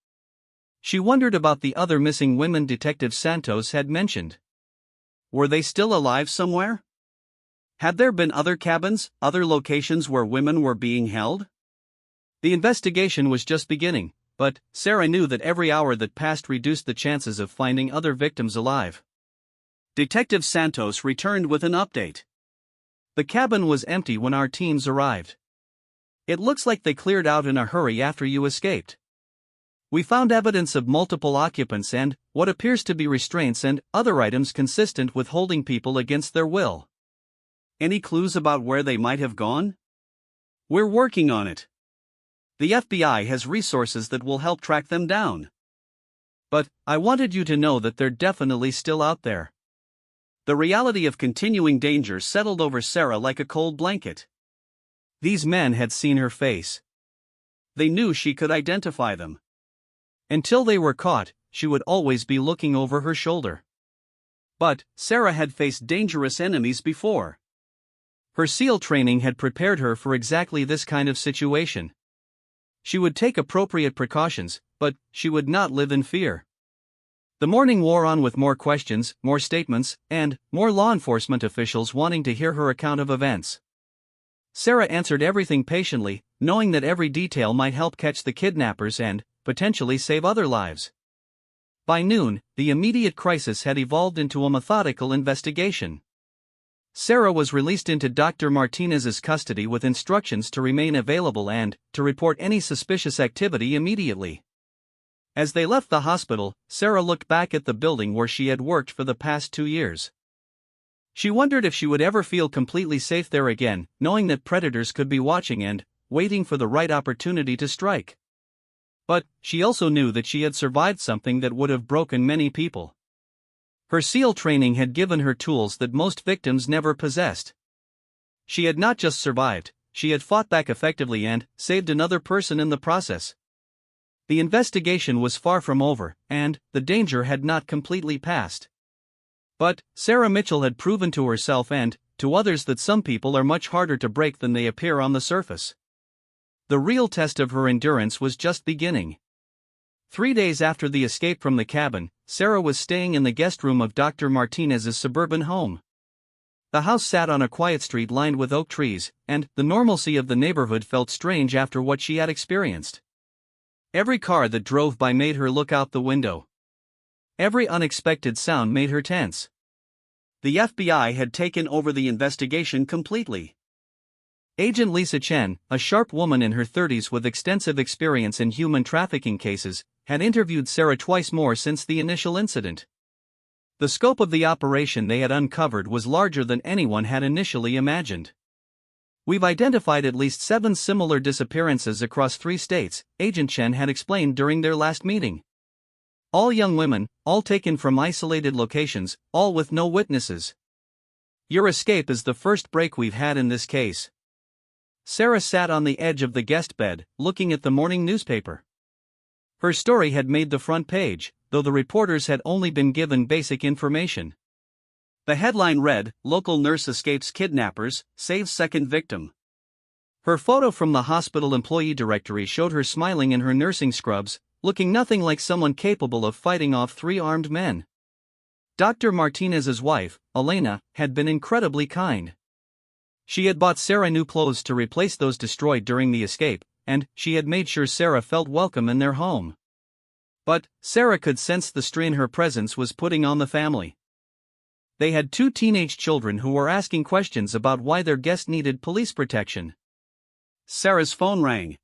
She wondered about the other missing women Detective Santos had mentioned. Were they still alive somewhere? Had there been other cabins, other locations where women were being held? The investigation was just beginning, but Sarah knew that every hour that passed reduced the chances of finding other victims alive. Detective Santos returned with an update. The cabin was empty when our teams arrived. It looks like they cleared out in a hurry after you escaped. We found evidence of multiple occupants and what appears to be restraints and other items consistent with holding people against their will. Any clues about where they might have gone? We're working on it. The FBI has resources that will help track them down. But I wanted you to know that they're definitely still out there. The reality of continuing danger settled over Sarah like a cold blanket. These men had seen her face. They knew she could identify them. Until they were caught, she would always be looking over her shoulder. But Sarah had faced dangerous enemies before. Her SEAL training had prepared her for exactly this kind of situation. She would take appropriate precautions, but she would not live in fear. The morning wore on with more questions, more statements, and more law enforcement officials wanting to hear her account of events. Sarah answered everything patiently, knowing that every detail might help catch the kidnappers and potentially save other lives. By noon, the immediate crisis had evolved into a methodical investigation. Sarah was released into Dr. Martinez's custody with instructions to remain available and to report any suspicious activity immediately. As they left the hospital, Sarah looked back at the building where she had worked for the past 2 years. She wondered if she would ever feel completely safe there again, knowing that predators could be watching and waiting for the right opportunity to strike. But she also knew that she had survived something that would have broken many people. Her SEAL training had given her tools that most victims never possessed. She had not just survived, she had fought back effectively and saved another person in the process. The investigation was far from over, and the danger had not completely passed. But Sarah Mitchell had proven to herself and to others that some people are much harder to break than they appear on the surface. The real test of her endurance was just beginning. 3 days after the escape from the cabin, Sarah was staying in the guest room of Dr. Martinez's suburban home. The house sat on a quiet street lined with oak trees, and the normalcy of the neighborhood felt strange after what she had experienced. Every car that drove by made her look out the window. Every unexpected sound made her tense. The FBI had taken over the investigation completely. Agent Lisa Chen, a sharp woman in her 30s with extensive experience in human trafficking cases, had interviewed Sarah twice more since the initial incident. The scope of the operation they had uncovered was larger than anyone had initially imagined. "We've identified at least 7 similar disappearances across 3 states," Agent Chen had explained during their last meeting. "All young women, all taken from isolated locations, all with no witnesses. Your escape is the first break we've had in this case." Sarah sat on the edge of the guest bed, looking at the morning newspaper. Her story had made the front page, though the reporters had only been given basic information. The headline read, "Local nurse escapes kidnappers, saves second victim." Her photo from the hospital employee directory showed her smiling in her nursing scrubs, looking nothing like someone capable of fighting off 3 armed men. Dr. Martinez's wife, Elena, had been incredibly kind. She had bought Sarah new clothes to replace those destroyed during the escape, and she had made sure Sarah felt welcome in their home. But Sarah could sense the strain her presence was putting on the family. They had 2 teenage children who were asking questions about why their guest needed police protection. Sarah's phone rang.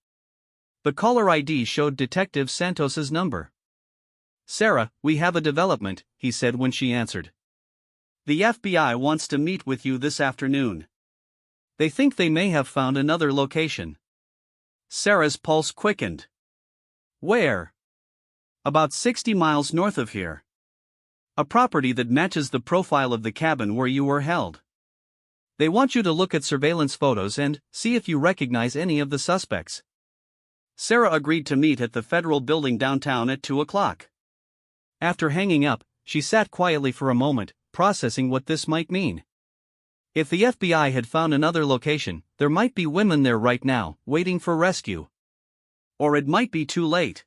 The caller ID showed Detective Santos's number. "Sarah, we have a development," he said when she answered. "The FBI wants to meet with you this afternoon. They think they may have found another location." Sarah's pulse quickened. "Where?" "About 60 miles north of here. A property that matches the profile of the cabin where you were held. They want you to look at surveillance photos and see if you recognize any of the suspects." Sarah agreed to meet at the federal building downtown at 2 o'clock. After hanging up, she sat quietly for a moment, processing what this might mean. If the FBI had found another location, there might be women there right now, waiting for rescue. Or it might be too late.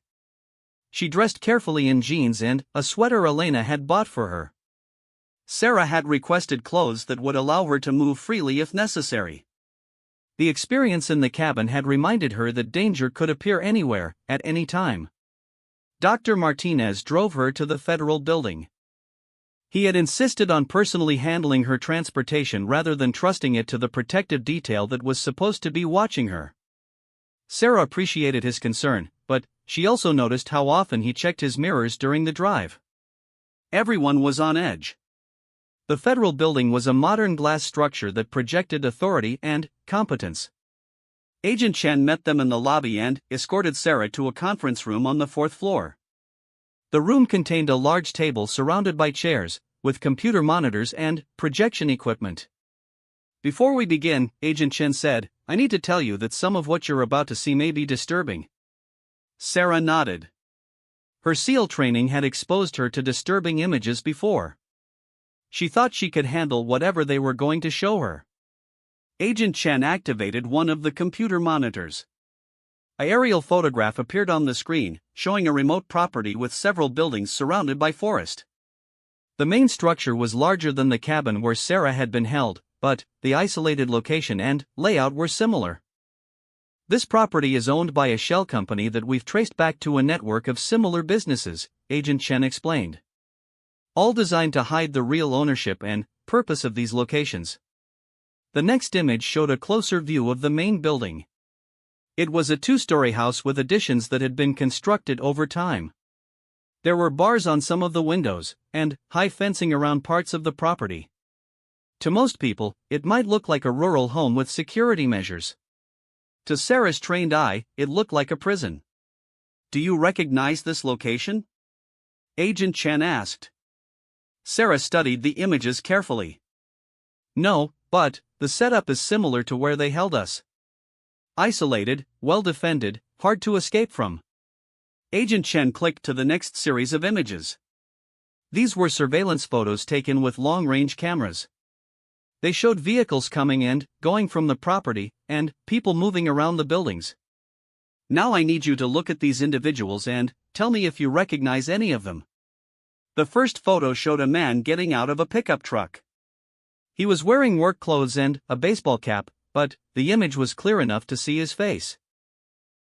She dressed carefully in jeans and a sweater Elena had bought for her. Sarah had requested clothes that would allow her to move freely if necessary. The experience in the cabin had reminded her that danger could appear anywhere, at any time. Dr. Martinez drove her to the federal building. He had insisted on personally handling her transportation rather than trusting it to the protective detail that was supposed to be watching her. Sarah appreciated his concern, but she also noticed how often he checked his mirrors during the drive. Everyone was on edge. The federal building was a modern glass structure that projected authority and competence. Agent Chen met them in the lobby and escorted Sarah to a conference room on the 4th floor. The room contained a large table surrounded by chairs, with computer monitors and projection equipment. "Before we begin," Agent Chen said, "I need to tell you that some of what you're about to see may be disturbing." Sarah nodded. Her SEAL training had exposed her to disturbing images before. She thought she could handle whatever they were going to show her. Agent Chen activated one of the computer monitors. An aerial photograph appeared on the screen, showing a remote property with several buildings surrounded by forest. The main structure was larger than the cabin where Sarah had been held, but the isolated location and layout were similar. "This property is owned by a shell company that we've traced back to a network of similar businesses," Agent Chen explained. "All designed to hide the real ownership and purpose of these locations." The next image showed a closer view of the main building. It was a 2-story house with additions that had been constructed over time. There were bars on some of the windows, and high fencing around parts of the property. To most people, it might look like a rural home with security measures. To Sarah's trained eye, it looked like a prison. "Do you recognize this location?" Agent Chen asked. Sarah studied the images carefully. "No, but the setup is similar to where they held us. Isolated, well defended, hard to escape from." Agent Chen clicked to the next series of images. These were surveillance photos taken with long-range cameras. They showed vehicles coming and going from the property, and people moving around the buildings. "Now I need you to look at these individuals and tell me if you recognize any of them." The first photo showed a man getting out of a pickup truck. He was wearing work clothes and a baseball cap, but the image was clear enough to see his face.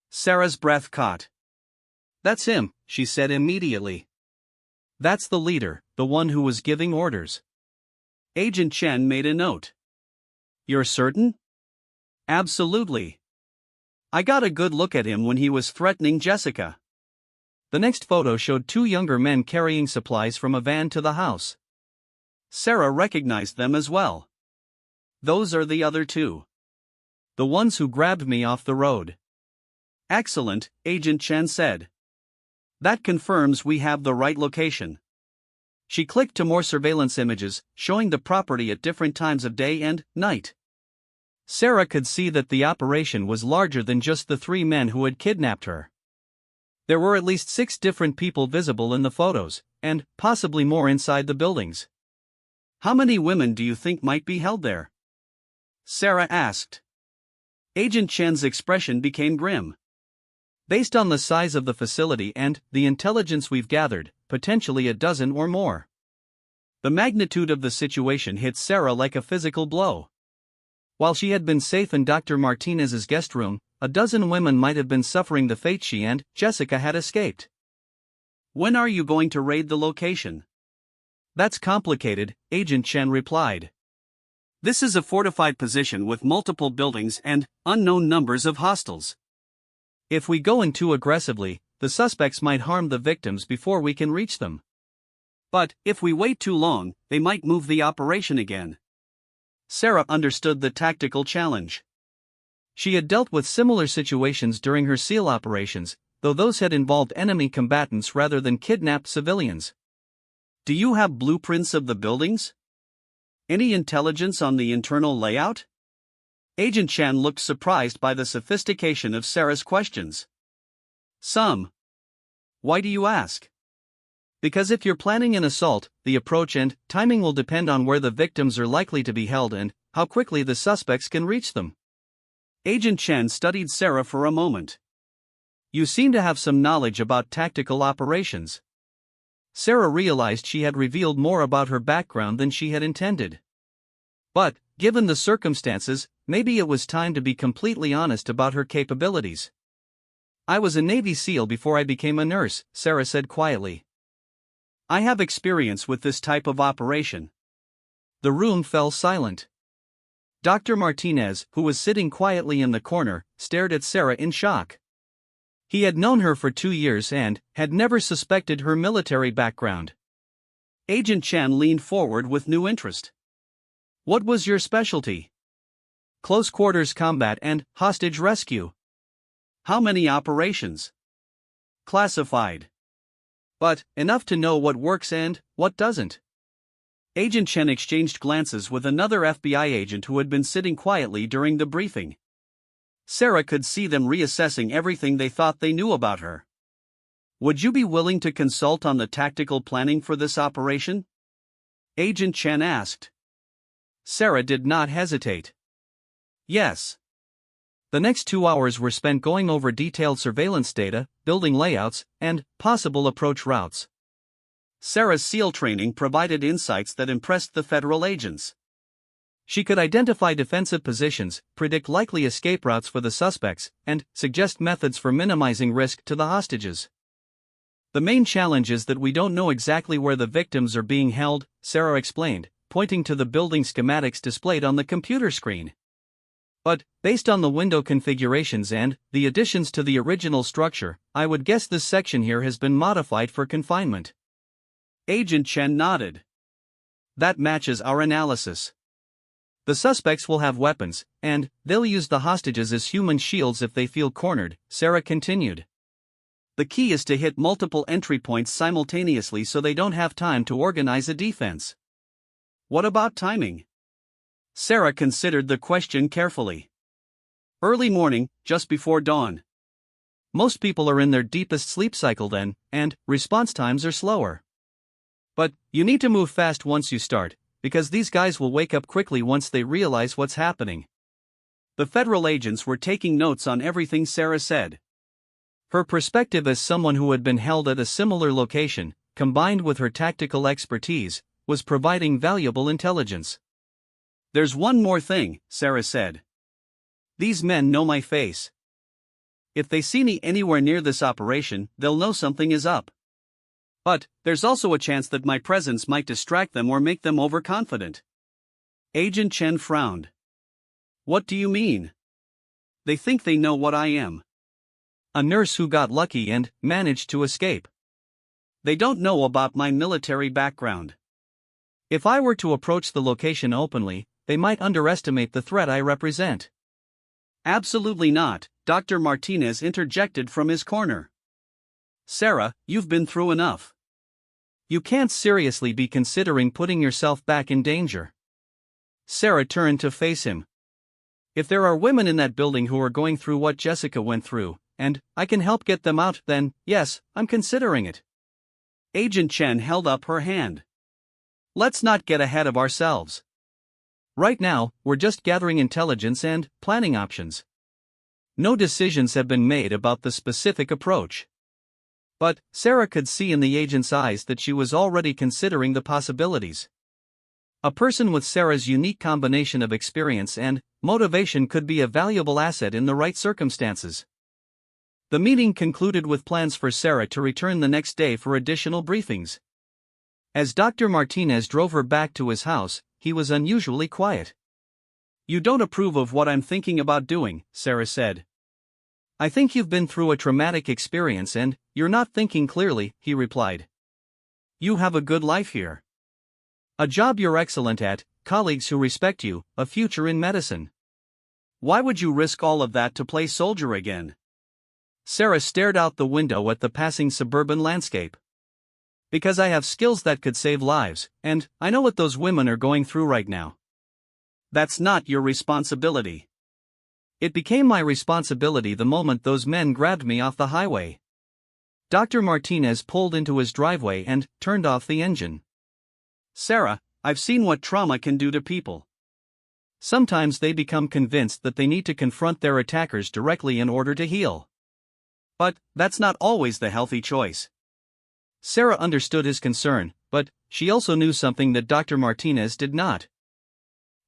Sarah's breath caught. "That's him," she said immediately. "That's the leader, the one who was giving orders." Agent Chen made a note. "You're certain?" "Absolutely. I got a good look at him when he was threatening Jessica." The next photo showed two younger men carrying supplies from a van to the house. Sarah recognized them as well. "Those are the other two. The ones who grabbed me off the road." "Excellent," Agent Chen said. "That confirms we have the right location." She clicked to more surveillance images, showing the property at different times of day and night. Sarah could see that the operation was larger than just the three men who had kidnapped her. There were at least 6 different people visible in the photos, and possibly more inside the buildings. "How many women do you think might be held there?" Sarah asked. Agent Chen's expression became grim. "Based on the size of the facility and the intelligence we've gathered, potentially a dozen or more." The magnitude of the situation hit Sarah like a physical blow. While she had been safe in Dr. Martinez's guest room, a dozen women might have been suffering the fate she and Jessica had escaped. "When are you going to raid the location?" "That's complicated," Agent Chen replied. "This is a fortified position with multiple buildings and unknown numbers of hostiles. If we go in too aggressively, the suspects might harm the victims before we can reach them. But if we wait too long, they might move the operation again." Sarah understood the tactical challenge. She had dealt with similar situations during her SEAL operations, though those had involved enemy combatants rather than kidnapped civilians. "Do you have blueprints of the buildings? Any intelligence on the internal layout?" Agent Chen looked surprised by the sophistication of Sarah's questions. "Some." "Why do you ask?" "Because if you're planning an assault, the approach and timing will depend on where the victims are likely to be held and how quickly the suspects can reach them." Agent Chen studied Sarah for a moment. "You seem to have some knowledge about tactical operations." Sarah realized she had revealed more about her background than she had intended. But, given the circumstances, maybe it was time to be completely honest about her capabilities. "I was a Navy SEAL before I became a nurse," Sarah said quietly. "I have experience with this type of operation." The room fell silent. Dr. Martinez, who was sitting quietly in the corner, stared at Sarah in shock. He had known her for 2 years and had never suspected her military background. Agent Chen leaned forward with new interest. "What was your specialty?" "Close quarters combat and hostage rescue." "How many operations?" "Classified. But enough to know what works and what doesn't." Agent Chen exchanged glances with another FBI agent who had been sitting quietly during the briefing. Sarah could see them reassessing everything they thought they knew about her. "Would you be willing to consult on the tactical planning for this operation?" Agent Chen asked. Sarah did not hesitate. "Yes." The next 2 hours were spent going over detailed surveillance data, building layouts, and possible approach routes. Sarah's SEAL training provided insights that impressed the federal agents. She could identify defensive positions, predict likely escape routes for the suspects, and suggest methods for minimizing risk to the hostages. "The main challenge is that we don't know exactly where the victims are being held," Sarah explained, pointing to the building schematics displayed on the computer screen. But, based on the window configurations and the additions to the original structure, I would guess this section here has been modified for confinement. Agent Chen nodded. That matches our analysis. The suspects will have weapons, and they'll use the hostages as human shields if they feel cornered, Sarah continued. The key is to hit multiple entry points simultaneously so they don't have time to organize a defense. What about timing? Sarah considered the question carefully. Early morning, just before dawn. Most people are in their deepest sleep cycle then, and response times are slower. But you need to move fast once you start, because these guys will wake up quickly once they realize what's happening. The federal agents were taking notes on everything Sarah said. Her perspective as someone who had been held at a similar location, combined with her tactical expertise, was providing valuable intelligence. There's one more thing, Sarah said. These men know my face. If they see me anywhere near this operation, they'll know something is up. But there's also a chance that my presence might distract them or make them overconfident. Agent Chen frowned. What do you mean? They think they know what I am. A nurse who got lucky and managed to escape. They don't know about my military background. If I were to approach the location openly, they might underestimate the threat I represent. Absolutely not, Dr. Martinez interjected from his corner. Sarah, you've been through enough. You can't seriously be considering putting yourself back in danger. Sarah turned to face him. If there are women in that building who are going through what Jessica went through, and I can help get them out, then, yes, I'm considering it. Agent Chen held up her hand. Let's not get ahead of ourselves. Right now, we're just gathering intelligence and planning options. No decisions have been made about the specific approach. But Sarah could see in the agent's eyes that she was already considering the possibilities. A person with Sarah's unique combination of experience and motivation could be a valuable asset in the right circumstances. The meeting concluded with plans for Sarah to return the next day for additional briefings. As Dr. Martinez drove her back to his house, he was unusually quiet. You don't approve of what I'm thinking about doing, Sarah said. I think you've been through a traumatic experience and you're not thinking clearly, he replied. You have a good life here. A job you're excellent at, colleagues who respect you, a future in medicine. Why would you risk all of that to play soldier again? Sarah stared out the window at the passing suburban landscape. Because I have skills that could save lives, and I know what those women are going through right now. That's not your responsibility. It became my responsibility the moment those men grabbed me off the highway. Dr. Martinez pulled into his driveway and turned off the engine. Sarah, I've seen what trauma can do to people. Sometimes they become convinced that they need to confront their attackers directly in order to heal. But that's not always the healthy choice. Sarah understood his concern, but she also knew something that Dr. Martinez did not.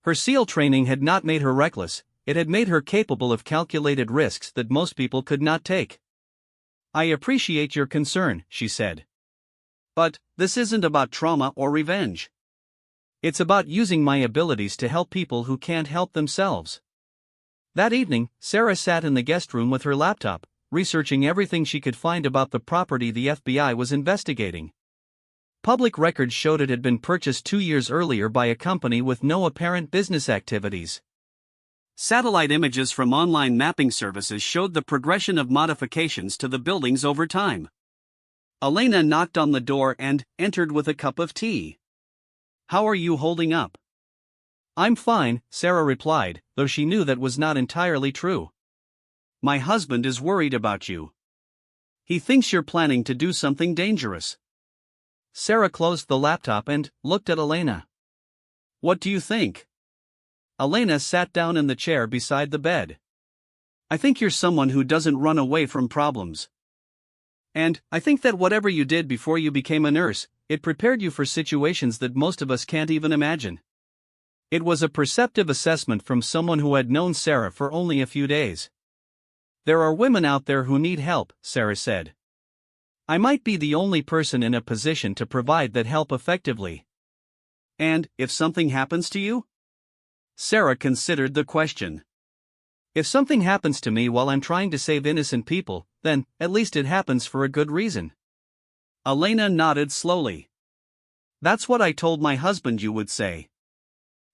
Her SEAL training had not made her reckless, it had made her capable of calculated risks that most people could not take. I appreciate your concern, she said. But this isn't about trauma or revenge. It's about using my abilities to help people who can't help themselves. That evening, Sarah sat in the guest room with her laptop, researching everything she could find about the property the FBI was investigating. Public records showed it had been purchased 2 years earlier by a company with no apparent business activities. Satellite images from online mapping services showed the progression of modifications to the buildings over time. Elena knocked on the door and entered with a cup of tea. How are you holding up? I'm fine, Sarah replied, though she knew that was not entirely true. My husband is worried about you. He thinks you're planning to do something dangerous. Sarah closed the laptop and looked at Elena. What do you think? Elena sat down in the chair beside the bed. I think you're someone who doesn't run away from problems. And I think that whatever you did before you became a nurse, it prepared you for situations that most of us can't even imagine. It was a perceptive assessment from someone who had known Sarah for only a few days. There are women out there who need help, Sarah said. I might be the only person in a position to provide that help effectively. And if something happens to you? Sarah considered the question. If something happens to me while I'm trying to save innocent people, then, at least it happens for a good reason. Elena nodded slowly. That's what I told my husband you would say.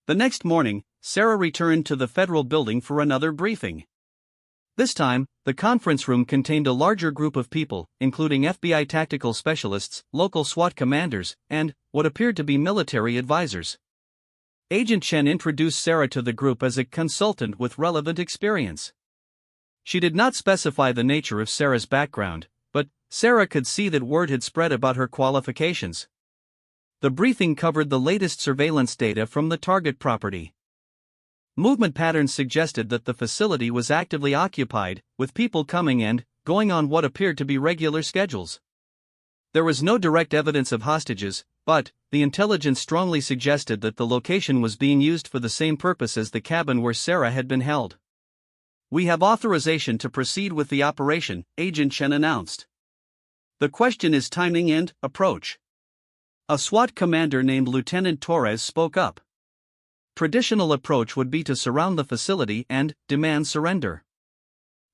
The next morning, Sarah returned to the federal building for another briefing. This time, the conference room contained a larger group of people, including FBI tactical specialists, local SWAT commanders, and what appeared to be military advisors. Agent Chen introduced Sarah to the group as a consultant with relevant experience. She did not specify the nature of Sarah's background, but Sarah could see that word had spread about her qualifications. The briefing covered the latest surveillance data from the target property. Movement patterns suggested that the facility was actively occupied, with people coming and going on what appeared to be regular schedules. There was no direct evidence of hostages, but the intelligence strongly suggested that the location was being used for the same purpose as the cabin where Sarah had been held. We have authorization to proceed with the operation, Agent Chen announced. The question is timing and approach. A SWAT commander named Lieutenant Torres spoke up. Traditional approach would be to surround the facility and demand surrender.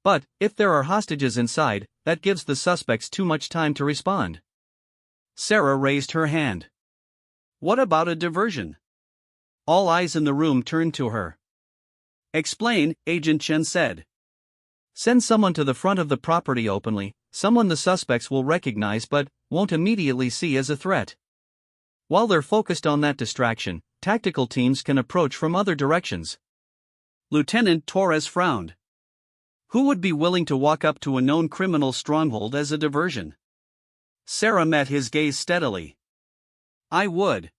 But if there are hostages inside, that gives the suspects too much time to respond. Sarah raised her hand. What about a diversion? All eyes in the room turned to her. Explain, Agent Chen said. Send someone to the front of the property openly, someone the suspects will recognize but won't immediately see as a threat. While they're focused on that distraction, tactical teams can approach from other directions. Lieutenant Torres frowned. Who would be willing to walk up to a known criminal stronghold as a diversion? Sarah met his gaze steadily. I would.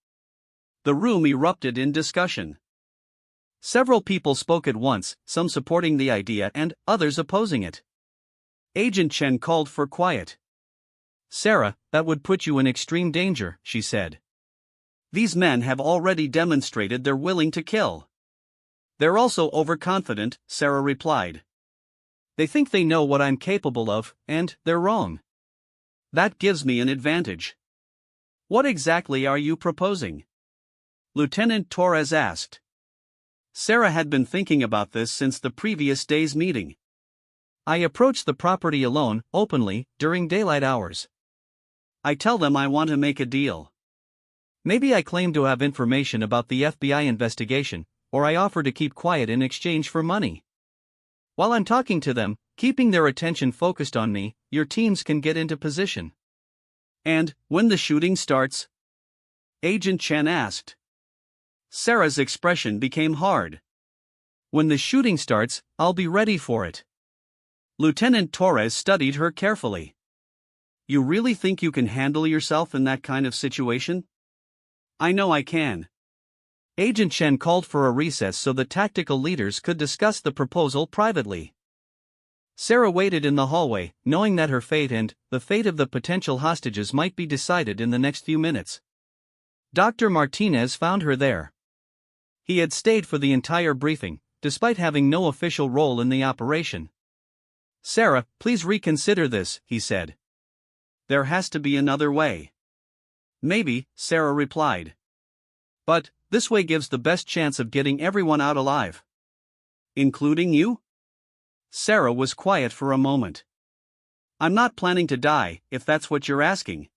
The room erupted in discussion. Several people spoke at once, some supporting the idea and others opposing it. Agent Chen called for quiet. Sarah, that would put you in extreme danger, she said. These men have already demonstrated they're willing to kill. They're also overconfident, Sarah replied. They think they know what I'm capable of, and they're wrong. That gives me an advantage. What exactly are you proposing? Lieutenant Torres asked. Sarah had been thinking about this since the previous day's meeting. I approach the property alone, openly, during daylight hours. I tell them I want to make a deal. Maybe I claim to have information about the FBI investigation, or I offer to keep quiet in exchange for money. While I'm talking to them, keeping their attention focused on me, your teams can get into position. And when the shooting starts? Agent Chen asked. Sarah's expression became hard. When the shooting starts, I'll be ready for it. Lieutenant Torres studied her carefully. You really think you can handle yourself in that kind of situation? I know I can. Agent Chen called for a recess so the tactical leaders could discuss the proposal privately. Sarah waited in the hallway, knowing that her fate and the fate of the potential hostages might be decided in the next few minutes. Dr. Martinez found her there. He had stayed for the entire briefing, despite having no official role in the operation. Sarah, please reconsider this, he said. There has to be another way. Maybe, Sarah replied. But this way gives the best chance of getting everyone out alive. Including you? Sarah was quiet for a moment. I'm not planning to die, if that's what you're asking.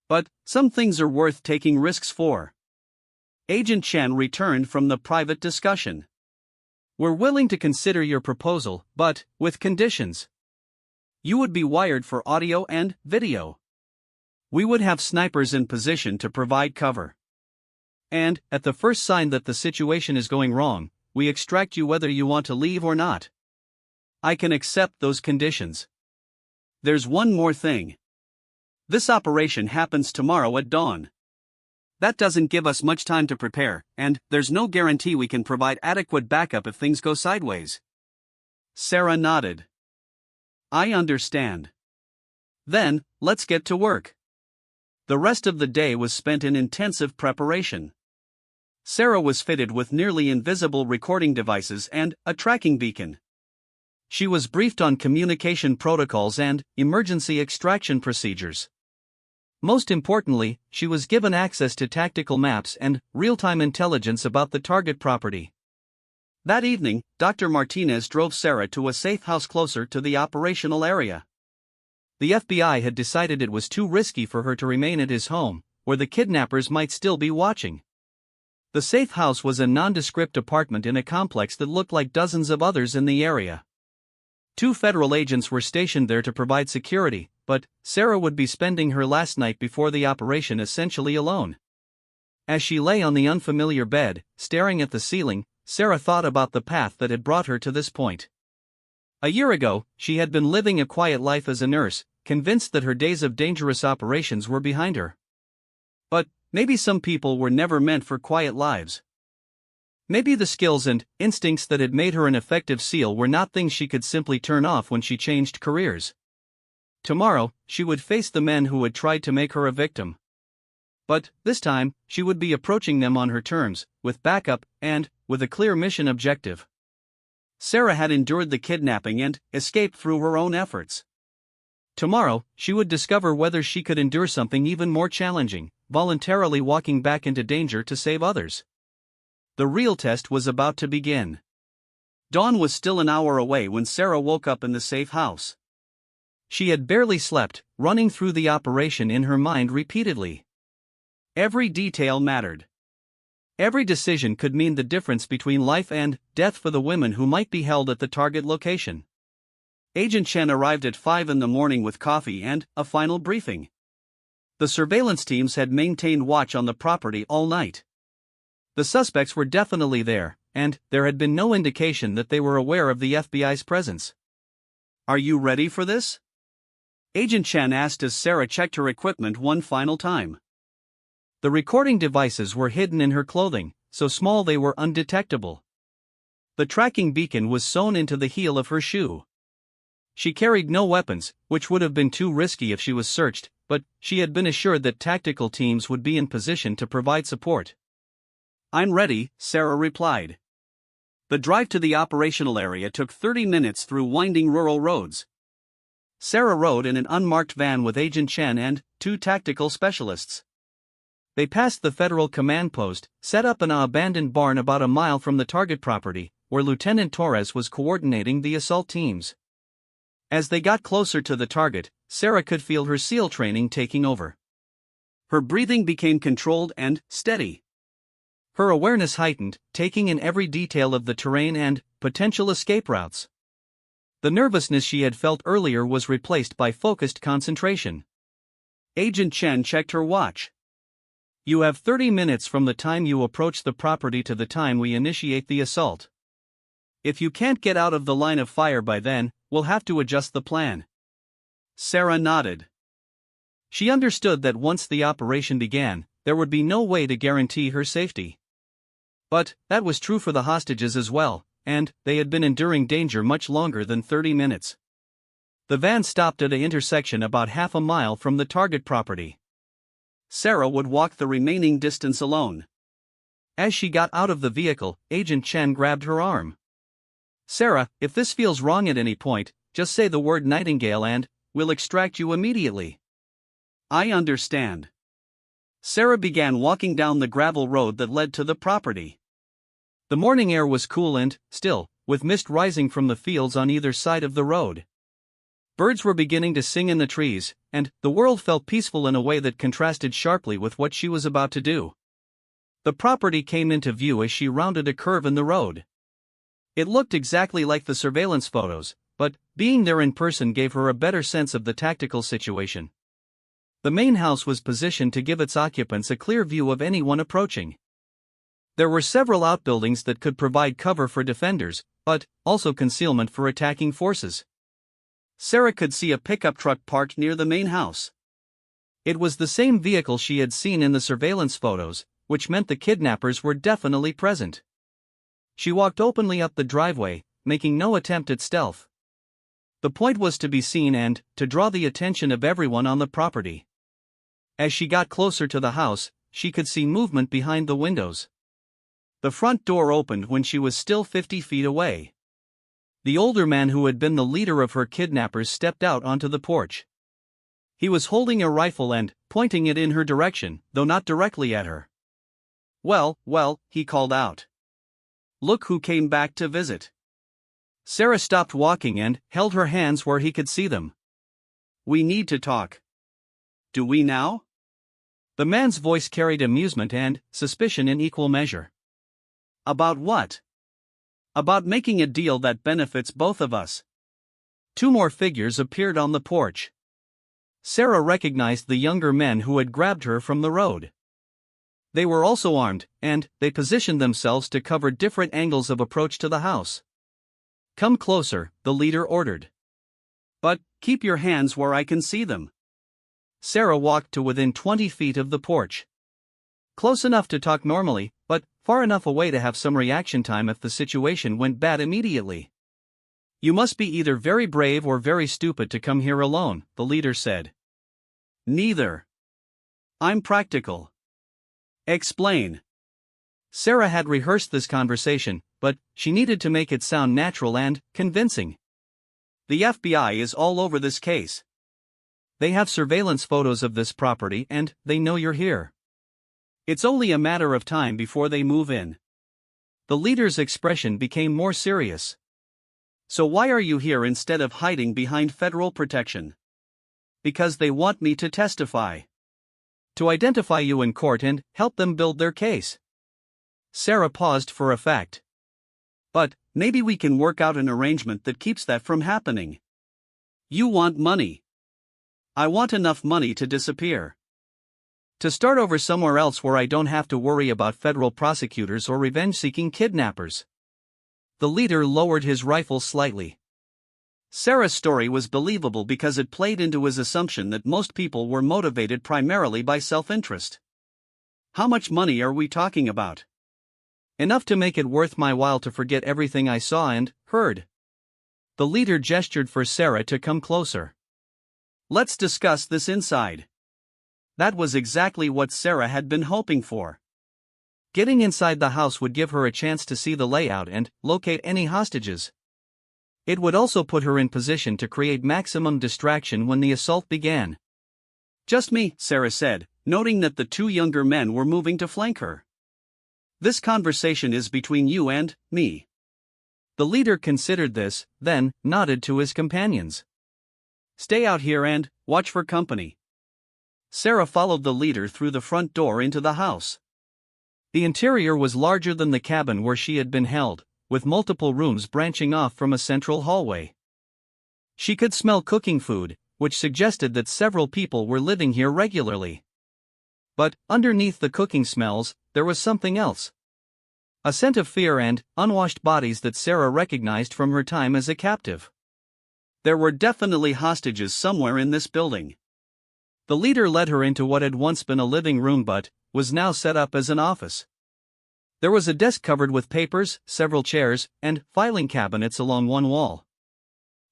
But some things are worth taking risks for. Agent Chen returned from the private discussion. We're willing to consider your proposal, but with conditions. You would be wired for audio and video. We would have snipers in position to provide cover. And, at the first sign that the situation is going wrong, we extract you whether you want to leave or not. I can accept those conditions. There's one more thing. This operation happens tomorrow at dawn. That doesn't give us much time to prepare, and there's no guarantee we can provide adequate backup if things go sideways. Sarah nodded. I understand. Then, let's get to work. The rest of the day was spent in intensive preparation. Sarah was fitted with nearly invisible recording devices and a tracking beacon. She was briefed on communication protocols and emergency extraction procedures. Most importantly, she was given access to tactical maps and real-time intelligence about the target property. That evening, Dr. Martinez drove Sarah to a safe house closer to the operational area. The FBI had decided it was too risky for her to remain at his home, where the kidnappers might still be watching. The safe house was a nondescript apartment in a complex that looked like dozens of others in the area. 2 federal agents were stationed there to provide security, but Sarah would be spending her last night before the operation essentially alone. As she lay on the unfamiliar bed, staring at the ceiling, Sarah thought about the path that had brought her to this point. A year ago, she had been living a quiet life as a nurse, convinced that her days of dangerous operations were behind her. But maybe some people were never meant for quiet lives. Maybe the skills and instincts that had made her an effective SEAL were not things she could simply turn off when she changed careers. Tomorrow, she would face the men who had tried to make her a victim. But this time, she would be approaching them on her terms, with backup and with a clear mission objective. Sarah had endured the kidnapping and escaped through her own efforts. Tomorrow, she would discover whether she could endure something even more challenging, voluntarily walking back into danger to save others. The real test was about to begin. Dawn was still an hour away when Sarah woke up in the safe house. She had barely slept, running through the operation in her mind repeatedly. Every detail mattered. Every decision could mean the difference between life and death for the women who might be held at the target location. Agent Chen arrived at 5 in the morning with coffee and a final briefing. The surveillance teams had maintained watch on the property all night. The suspects were definitely there, and there had been no indication that they were aware of the FBI's presence. "Are you ready for this?" Agent Chen asked as Sarah checked her equipment one final time. The recording devices were hidden in her clothing, so small they were undetectable. The tracking beacon was sewn into the heel of her shoe. She carried no weapons, which would have been too risky if she was searched, but she had been assured that tactical teams would be in position to provide support. "I'm ready," Sarah replied. The drive to the operational area took 30 minutes through winding rural roads. Sarah rode in an unmarked van with Agent Chen and 2 tactical specialists. They passed the federal command post, set up in an abandoned barn about a mile from the target property, where Lieutenant Torres was coordinating the assault teams. As they got closer to the target, Sarah could feel her SEAL training taking over. Her breathing became controlled and steady. Her awareness heightened, taking in every detail of the terrain and potential escape routes. The nervousness she had felt earlier was replaced by focused concentration. Agent Chen checked her watch. "You have 30 minutes from the time you approach the property to the time we initiate the assault. If you can't get out of the line of fire by then, we'll have to adjust the plan." Sarah nodded. She understood that once the operation began, there would be no way to guarantee her safety. But that was true for the hostages as well, and they had been enduring danger much longer than 30 minutes. The van stopped at an intersection about half a mile from the target property. Sarah would walk the remaining distance alone. As she got out of the vehicle, Agent Chen grabbed her arm. "Sarah, if this feels wrong at any point, just say the word Nightingale and we'll extract you immediately." "I understand." Sarah began walking down the gravel road that led to the property. The morning air was cool and still, with mist rising from the fields on either side of the road. Birds were beginning to sing in the trees, and the world felt peaceful in a way that contrasted sharply with what she was about to do. The property came into view as she rounded a curve in the road. It looked exactly like the surveillance photos, but being there in person gave her a better sense of the tactical situation. The main house was positioned to give its occupants a clear view of anyone approaching. There were several outbuildings that could provide cover for defenders, but also concealment for attacking forces. Sarah could see a pickup truck parked near the main house. It was the same vehicle she had seen in the surveillance photos, which meant the kidnappers were definitely present. She walked openly up the driveway, making no attempt at stealth. The point was to be seen and to draw the attention of everyone on the property. As she got closer to the house, she could see movement behind the windows. The front door opened when she was still 50 feet away. The older man who had been the leader of her kidnappers stepped out onto the porch. He was holding a rifle and pointing it in her direction, though not directly at her. Well, he called out. Look who came back to visit. Sarah stopped walking and held her hands where he could see them. We need to talk. Do we now? The man's voice carried amusement and suspicion in equal measure. About what? About making a deal that benefits both of us. Two more figures appeared on the porch. Sarah recognized the younger men who had grabbed her from the road. They were also armed, and they positioned themselves to cover different angles of approach to the house. Come closer, the leader ordered. But keep your hands where I can see them. Sarah walked to within 20 feet of the porch. Close enough to talk normally, but far enough away to have some reaction time if the situation went bad immediately. You must be either very brave or very stupid to come here alone, the leader said. Neither. I'm practical. Explain. Sarah had rehearsed this conversation, but she needed to make it sound natural and convincing. The FBI is all over this case. They have surveillance photos of this property and they know you're here. It's only a matter of time before they move in. The leader's expression became more serious. So why are you here instead of hiding behind federal protection? Because they want me to testify. To identify you in court and help them build their case. Sarah paused for effect. But maybe we can work out an arrangement that keeps that from happening. You want money. I want enough money to disappear. To start over somewhere else where I don't have to worry about federal prosecutors or revenge-seeking kidnappers. The leader lowered his rifle slightly. Sarah's story was believable because it played into his assumption that most people were motivated primarily by self-interest. How much money are we talking about? Enough to make it worth my while to forget everything I saw and heard. The leader gestured for Sarah to come closer. Let's discuss this inside. That was exactly what Sarah had been hoping for. Getting inside the house would give her a chance to see the layout and locate any hostages. It would also put her in position to create maximum distraction when the assault began. Just me, Sarah said, noting that the two younger men were moving to flank her. This conversation is between you and me. The leader considered this, then nodded to his companions. Stay out here and watch for company. Sarah followed the leader through the front door into the house. The interior was larger than the cabin where she had been held, with multiple rooms branching off from a central hallway. She could smell cooking food, which suggested that several people were living here regularly. But underneath the cooking smells, there was something else. A scent of fear and unwashed bodies that Sarah recognized from her time as a captive. There were definitely hostages somewhere in this building. The leader led her into what had once been a living room but was now set up as an office. There was a desk covered with papers, several chairs, and filing cabinets along one wall.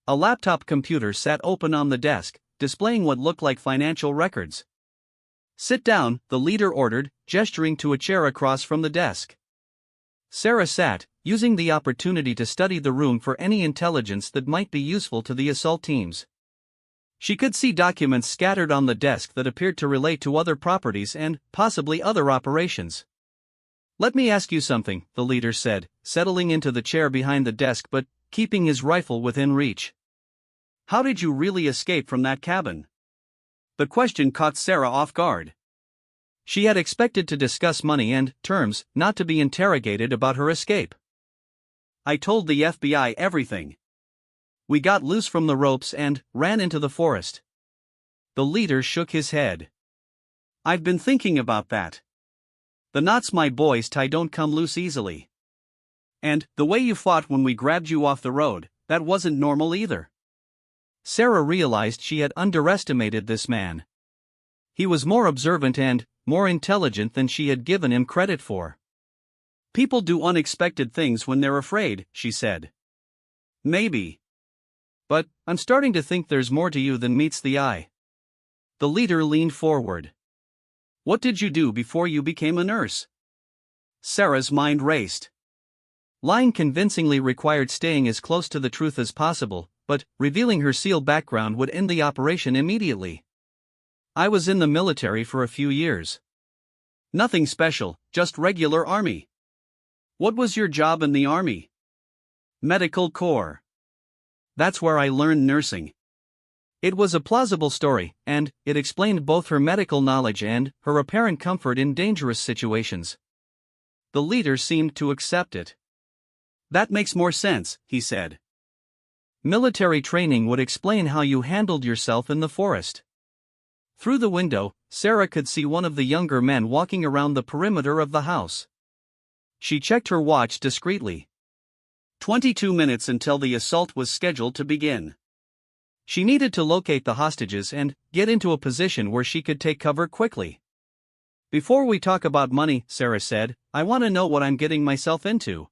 A laptop computer sat open on the desk, displaying what looked like financial records. Sit down, the leader ordered, gesturing to a chair across from the desk. Sarah sat, using the opportunity to study the room for any intelligence that might be useful to the assault teams. She could see documents scattered on the desk that appeared to relate to other properties and possibly other operations. Let me ask you something, the leader said, settling into the chair behind the desk but keeping his rifle within reach. How did you really escape from that cabin? The question caught Sarah off guard. She had expected to discuss money and terms, not to be interrogated about her escape. I told the FBI everything. We got loose from the ropes and ran into the forest. The leader shook his head. I've been thinking about that. The knots my boys tie don't come loose easily. And the way you fought when we grabbed you off the road, that wasn't normal either. Sarah realized she had underestimated this man. He was more observant and more intelligent than she had given him credit for. People do unexpected things when they're afraid, she said. Maybe. But I'm starting to think there's more to you than meets the eye. The leader leaned forward. What did you do before you became a nurse? Sarah's mind raced. Lying convincingly required staying as close to the truth as possible, but revealing her SEAL background would end the operation immediately. I was in the military for a few years. Nothing special, just regular army. What was your job in the army? Medical Corps. That's where I learned nursing. It was a plausible story, and it explained both her medical knowledge and her apparent comfort in dangerous situations. The leader seemed to accept it. That makes more sense, he said. Military training would explain how you handled yourself in the forest. Through the window, Sarah could see one of the younger men walking around the perimeter of the house. She checked her watch discreetly. 22 minutes until the assault was scheduled to begin. She needed to locate the hostages and get into a position where she could take cover quickly. Before we talk about money, Sarah said, I want to know what I'm getting myself into.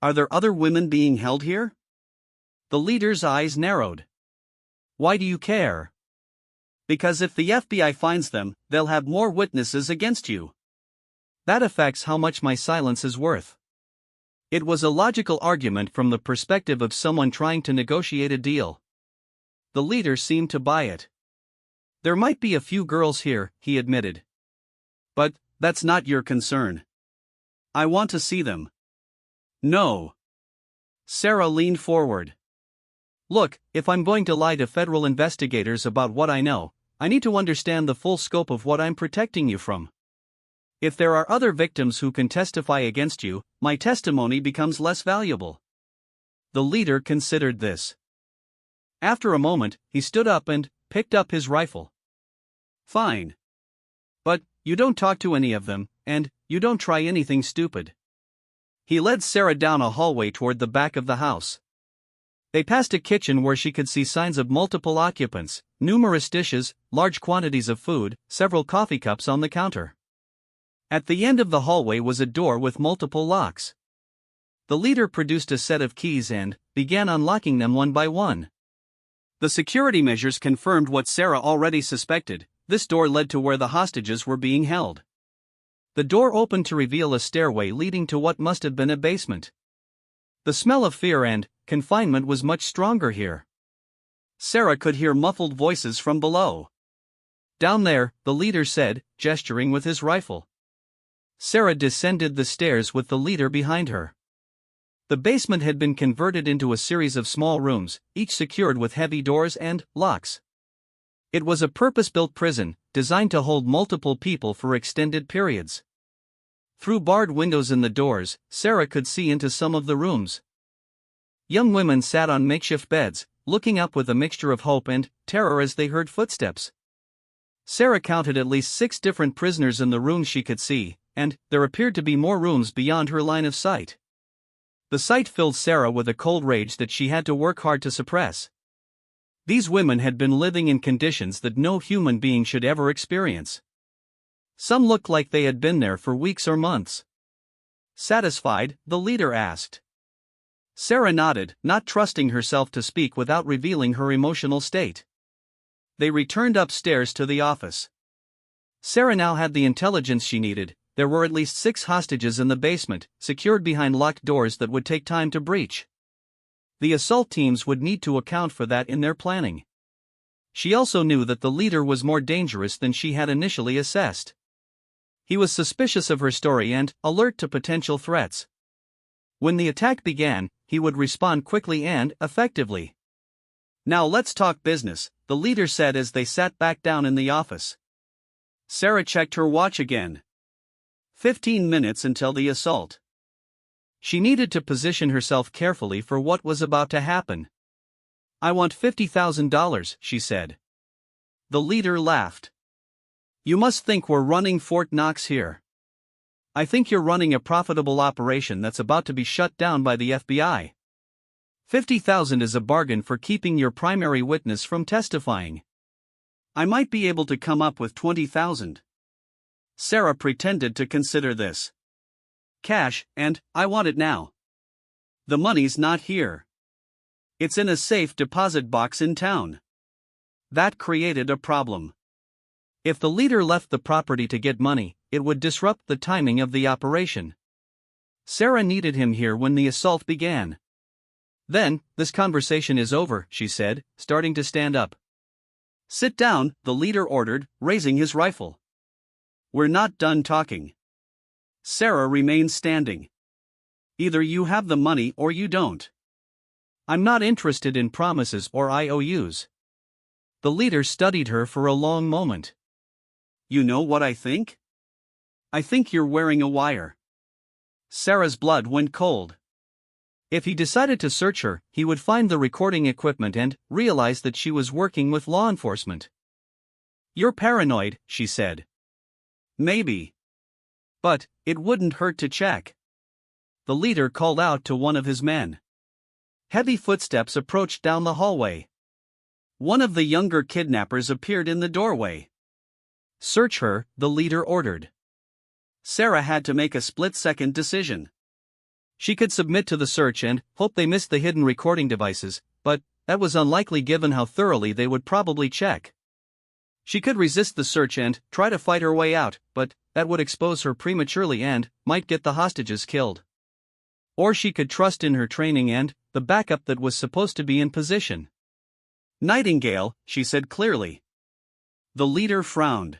Are there other women being held here? The leader's eyes narrowed. Why do you care? Because if the FBI finds them, they'll have more witnesses against you. That affects how much my silence is worth. It was a logical argument from the perspective of someone trying to negotiate a deal. The leader seemed to buy it. There might be a few girls here, he admitted. But that's not your concern. I want to see them. No. Sarah leaned forward. Look, if I'm going to lie to federal investigators about what I know, I need to understand the full scope of what I'm protecting you from. If there are other victims who can testify against you, my testimony becomes less valuable. The leader considered this. After a moment, he stood up and picked up his rifle. Fine. But you don't talk to any of them, and you don't try anything stupid. He led Sarah down a hallway toward the back of the house. They passed a kitchen where she could see signs of multiple occupants, numerous dishes, large quantities of food, several coffee cups on the counter. At the end of the hallway was a door with multiple locks. The leader produced a set of keys and began unlocking them one by one. The security measures confirmed what Sarah already suspected. This door led to where the hostages were being held. The door opened to reveal a stairway leading to what must have been a basement. The smell of fear and confinement was much stronger here. Sarah could hear muffled voices from below. Down there, the leader said, gesturing with his rifle. Sarah descended the stairs with the leader behind her. The basement had been converted into a series of small rooms, each secured with heavy doors and locks. It was a purpose-built prison, designed to hold multiple people for extended periods. Through barred windows in the doors, Sarah could see into some of the rooms. Young women sat on makeshift beds, looking up with a mixture of hope and terror as they heard footsteps. Sarah counted at least 6 different prisoners in the rooms she could see, and there appeared to be more rooms beyond her line of sight. The sight filled Sarah with a cold rage that she had to work hard to suppress. These women had been living in conditions that no human being should ever experience. Some looked like they had been there for weeks or months. Satisfied, the leader asked. Sarah nodded, not trusting herself to speak without revealing her emotional state. They returned upstairs to the office. Sarah now had the intelligence she needed. There were at least 6 hostages in the basement, secured behind locked doors that would take time to breach. The assault teams would need to account for that in their planning. She also knew that the leader was more dangerous than she had initially assessed. He was suspicious of her story and alert to potential threats. When the attack began, he would respond quickly and effectively. Now let's talk business, the leader said as they sat back down in the office. Sarah checked her watch again. 15 minutes until the assault. She needed to position herself carefully for what was about to happen. I want $50,000, she said. The leader laughed. You must think we're running Fort Knox here. I think you're running a profitable operation that's about to be shut down by the FBI. $50,000 is a bargain for keeping your primary witness from testifying. I might be able to come up with $20,000. Sarah pretended to consider this. Cash, and I want it now. The money's not here. It's in a safe deposit box in town. That created a problem. If the leader left the property to get money, it would disrupt the timing of the operation. Sarah needed him here when the assault began. Then, this conversation is over, she said, starting to stand up. Sit down, the leader ordered, raising his rifle. We're not done talking. Sarah remained standing. Either you have the money or you don't. I'm not interested in promises or IOUs. The leader studied her for a long moment. You know what I think? I think you're wearing a wire. Sarah's blood went cold. If he decided to search her, he would find the recording equipment and realize that she was working with law enforcement. You're paranoid, she said. Maybe. But it wouldn't hurt to check. The leader called out to one of his men. Heavy footsteps approached down the hallway. One of the younger kidnappers appeared in the doorway. Search her, the leader ordered. Sarah had to make a split-second decision. She could submit to the search and hope they missed the hidden recording devices, but that was unlikely given how thoroughly they would probably check. She could resist the search and try to fight her way out, but that would expose her prematurely and might get the hostages killed. Or she could trust in her training and the backup that was supposed to be in position. Nightingale, she said clearly. The leader frowned.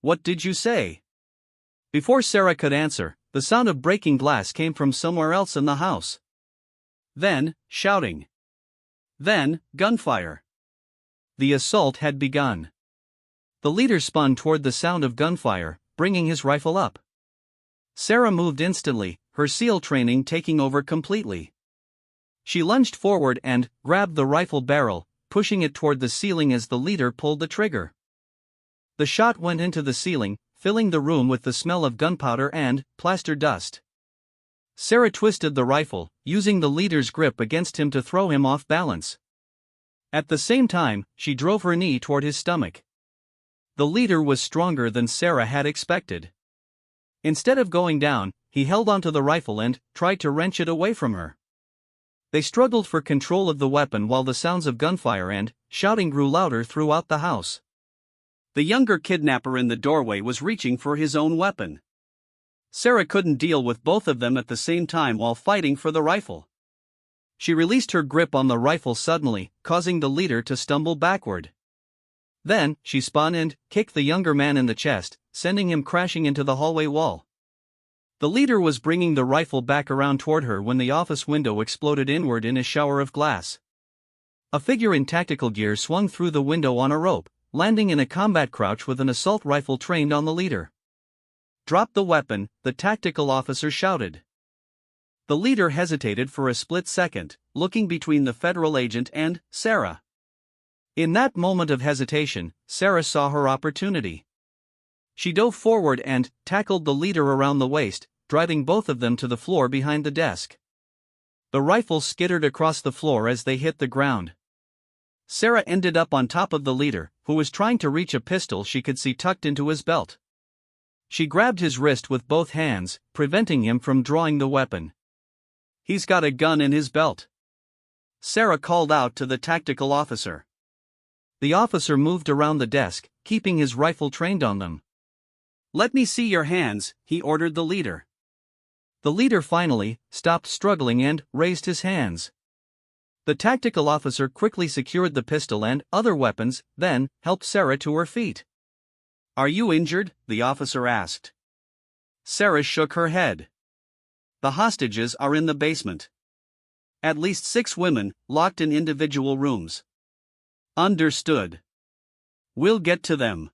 What did you say? Before Sarah could answer, the sound of breaking glass came from somewhere else in the house. Then, shouting. Then, gunfire. The assault had begun. The leader spun toward the sound of gunfire, bringing his rifle up. Sarah moved instantly, her SEAL training taking over completely. She lunged forward and grabbed the rifle barrel, pushing it toward the ceiling as the leader pulled the trigger. The shot went into the ceiling, filling the room with the smell of gunpowder and plaster dust. Sarah twisted the rifle, using the leader's grip against him to throw him off balance. At the same time, she drove her knee toward his stomach. The leader was stronger than Sarah had expected. Instead of going down, he held onto the rifle and tried to wrench it away from her. They struggled for control of the weapon while the sounds of gunfire and shouting grew louder throughout the house. The younger kidnapper in the doorway was reaching for his own weapon. Sarah couldn't deal with both of them at the same time while fighting for the rifle. She released her grip on the rifle suddenly, causing the leader to stumble backward. Then, she spun and kicked the younger man in the chest, sending him crashing into the hallway wall. The leader was bringing the rifle back around toward her when the office window exploded inward in a shower of glass. A figure in tactical gear swung through the window on a rope, landing in a combat crouch with an assault rifle trained on the leader. Drop the weapon, the tactical officer shouted. The leader hesitated for a split second, looking between the federal agent and Sarah. In that moment of hesitation, Sarah saw her opportunity. She dove forward and tackled the leader around the waist, driving both of them to the floor behind the desk. The rifle skittered across the floor as they hit the ground. Sarah ended up on top of the leader, who was trying to reach a pistol she could see tucked into his belt. She grabbed his wrist with both hands, preventing him from drawing the weapon. He's got a gun in his belt. Sarah called out to the tactical officer. The officer moved around the desk, keeping his rifle trained on them. Let me see your hands, he ordered the leader. The leader finally stopped struggling and raised his hands. The tactical officer quickly secured the pistol and other weapons, then helped Sarah to her feet. Are you injured? The officer asked. Sarah shook her head. The hostages are in the basement. At least 6 women, locked in individual rooms. Understood. We'll get to them.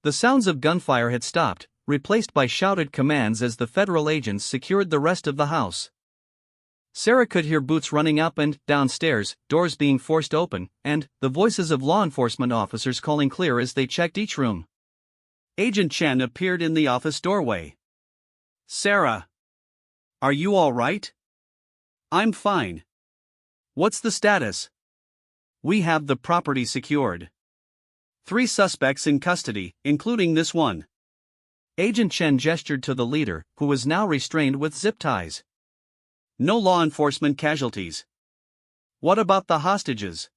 The sounds of gunfire had stopped, replaced by shouted commands as the federal agents secured the rest of the house. Sarah could hear boots running up and downstairs, doors being forced open, and the voices of law enforcement officers calling clear as they checked each room. Agent Chen appeared in the office doorway. Sarah. Are you all right? I'm fine. What's the status? We have the property secured. 3 suspects in custody, including this one. Agent Chen gestured to the leader, who was now restrained with zip ties. No law enforcement casualties. What about the hostages?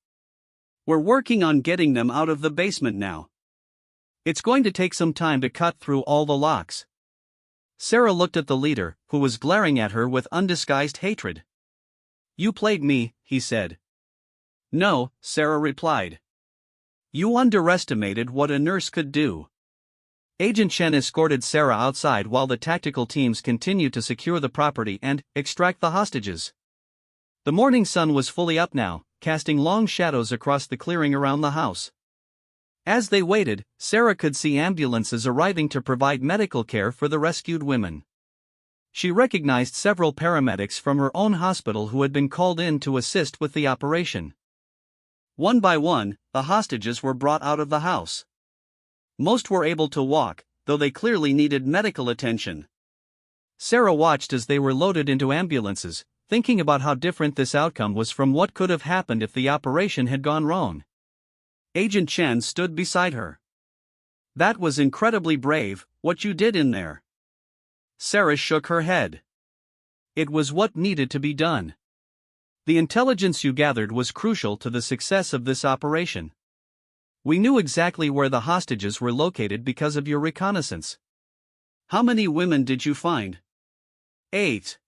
We're working on getting them out of the basement now. It's going to take some time to cut through all the locks. Sarah looked at the leader, who was glaring at her with undisguised hatred. You played me, he said. No, Sarah replied. You underestimated what a nurse could do. Agent Chen escorted Sarah outside while the tactical teams continued to secure the property and extract the hostages. The morning sun was fully up now, casting long shadows across the clearing around the house. As they waited, Sarah could see ambulances arriving to provide medical care for the rescued women. She recognized several paramedics from her own hospital who had been called in to assist with the operation. One by one, the hostages were brought out of the house. Most were able to walk, though they clearly needed medical attention. Sarah watched as they were loaded into ambulances, thinking about how different this outcome was from what could have happened if the operation had gone wrong. Agent Chen stood beside her. "That was incredibly brave, what you did in there." Sarah shook her head. "It was what needed to be done. The intelligence you gathered was crucial to the success of this operation. We knew exactly where the hostages were located because of your reconnaissance." "How many women did you find?" 8.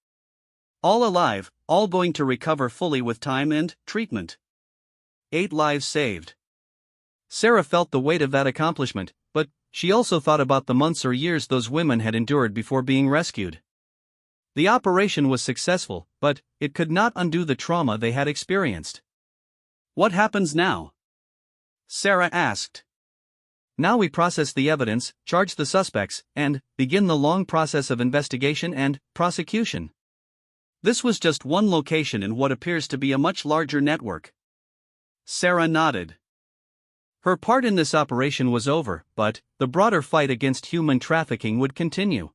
"All alive, all going to recover fully with time and treatment." 8 lives saved. Sarah felt the weight of that accomplishment, but she also thought about the months or years those women had endured before being rescued. The operation was successful, but it could not undo the trauma they had experienced. "What happens now?" Sarah asked. "Now we process the evidence, charge the suspects, and begin the long process of investigation and prosecution." This was just one location in what appears to be a much larger network. Sarah nodded. Her part in this operation was over, but the broader fight against human trafficking would continue.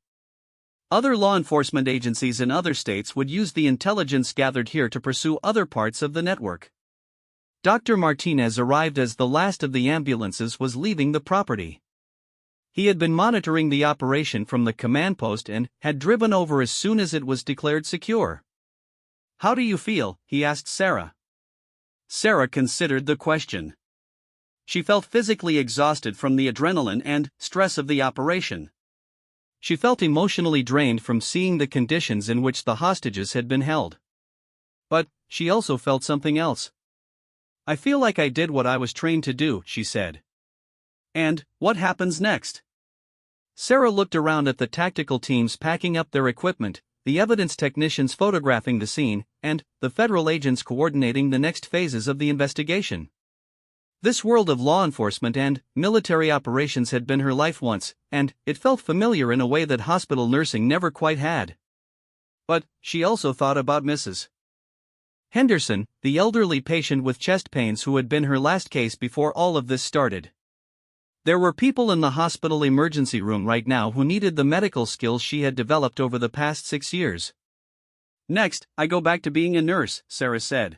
Other law enforcement agencies in other states would use the intelligence gathered here to pursue other parts of the network. Dr. Martinez arrived as the last of the ambulances was leaving the property. He had been monitoring the operation from the command post and had driven over as soon as it was declared secure. "How do you feel?" he asked Sarah. Sarah considered the question. She felt physically exhausted from the adrenaline and stress of the operation. She felt emotionally drained from seeing the conditions in which the hostages had been held. But she also felt something else. "I feel like I did what I was trained to do," she said. "And what happens next?" Sarah looked around at the tactical teams packing up their equipment, the evidence technicians photographing the scene, and the federal agents coordinating the next phases of the investigation. This world of law enforcement and military operations had been her life once, and it felt familiar in a way that hospital nursing never quite had. But she also thought about Mrs. Henderson, the elderly patient with chest pains who had been her last case before all of this started. There were people in the hospital emergency room right now who needed the medical skills she had developed over the past 6 years. "Next, I go back to being a nurse," Sarah said.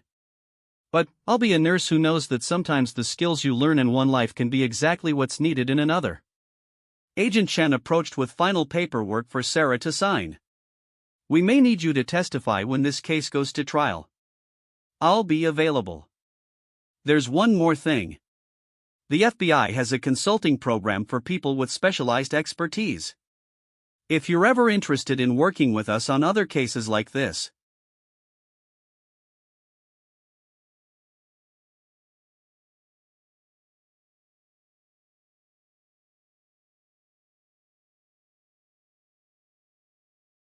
"But I'll be a nurse who knows that sometimes the skills you learn in one life can be exactly what's needed in another." Agent Chen approached with final paperwork for Sarah to sign. "We may need you to testify when this case goes to trial." "I'll be available." "There's one more thing. The FBI has a consulting program for people with specialized expertise. If you're ever interested in working with us on other cases like this,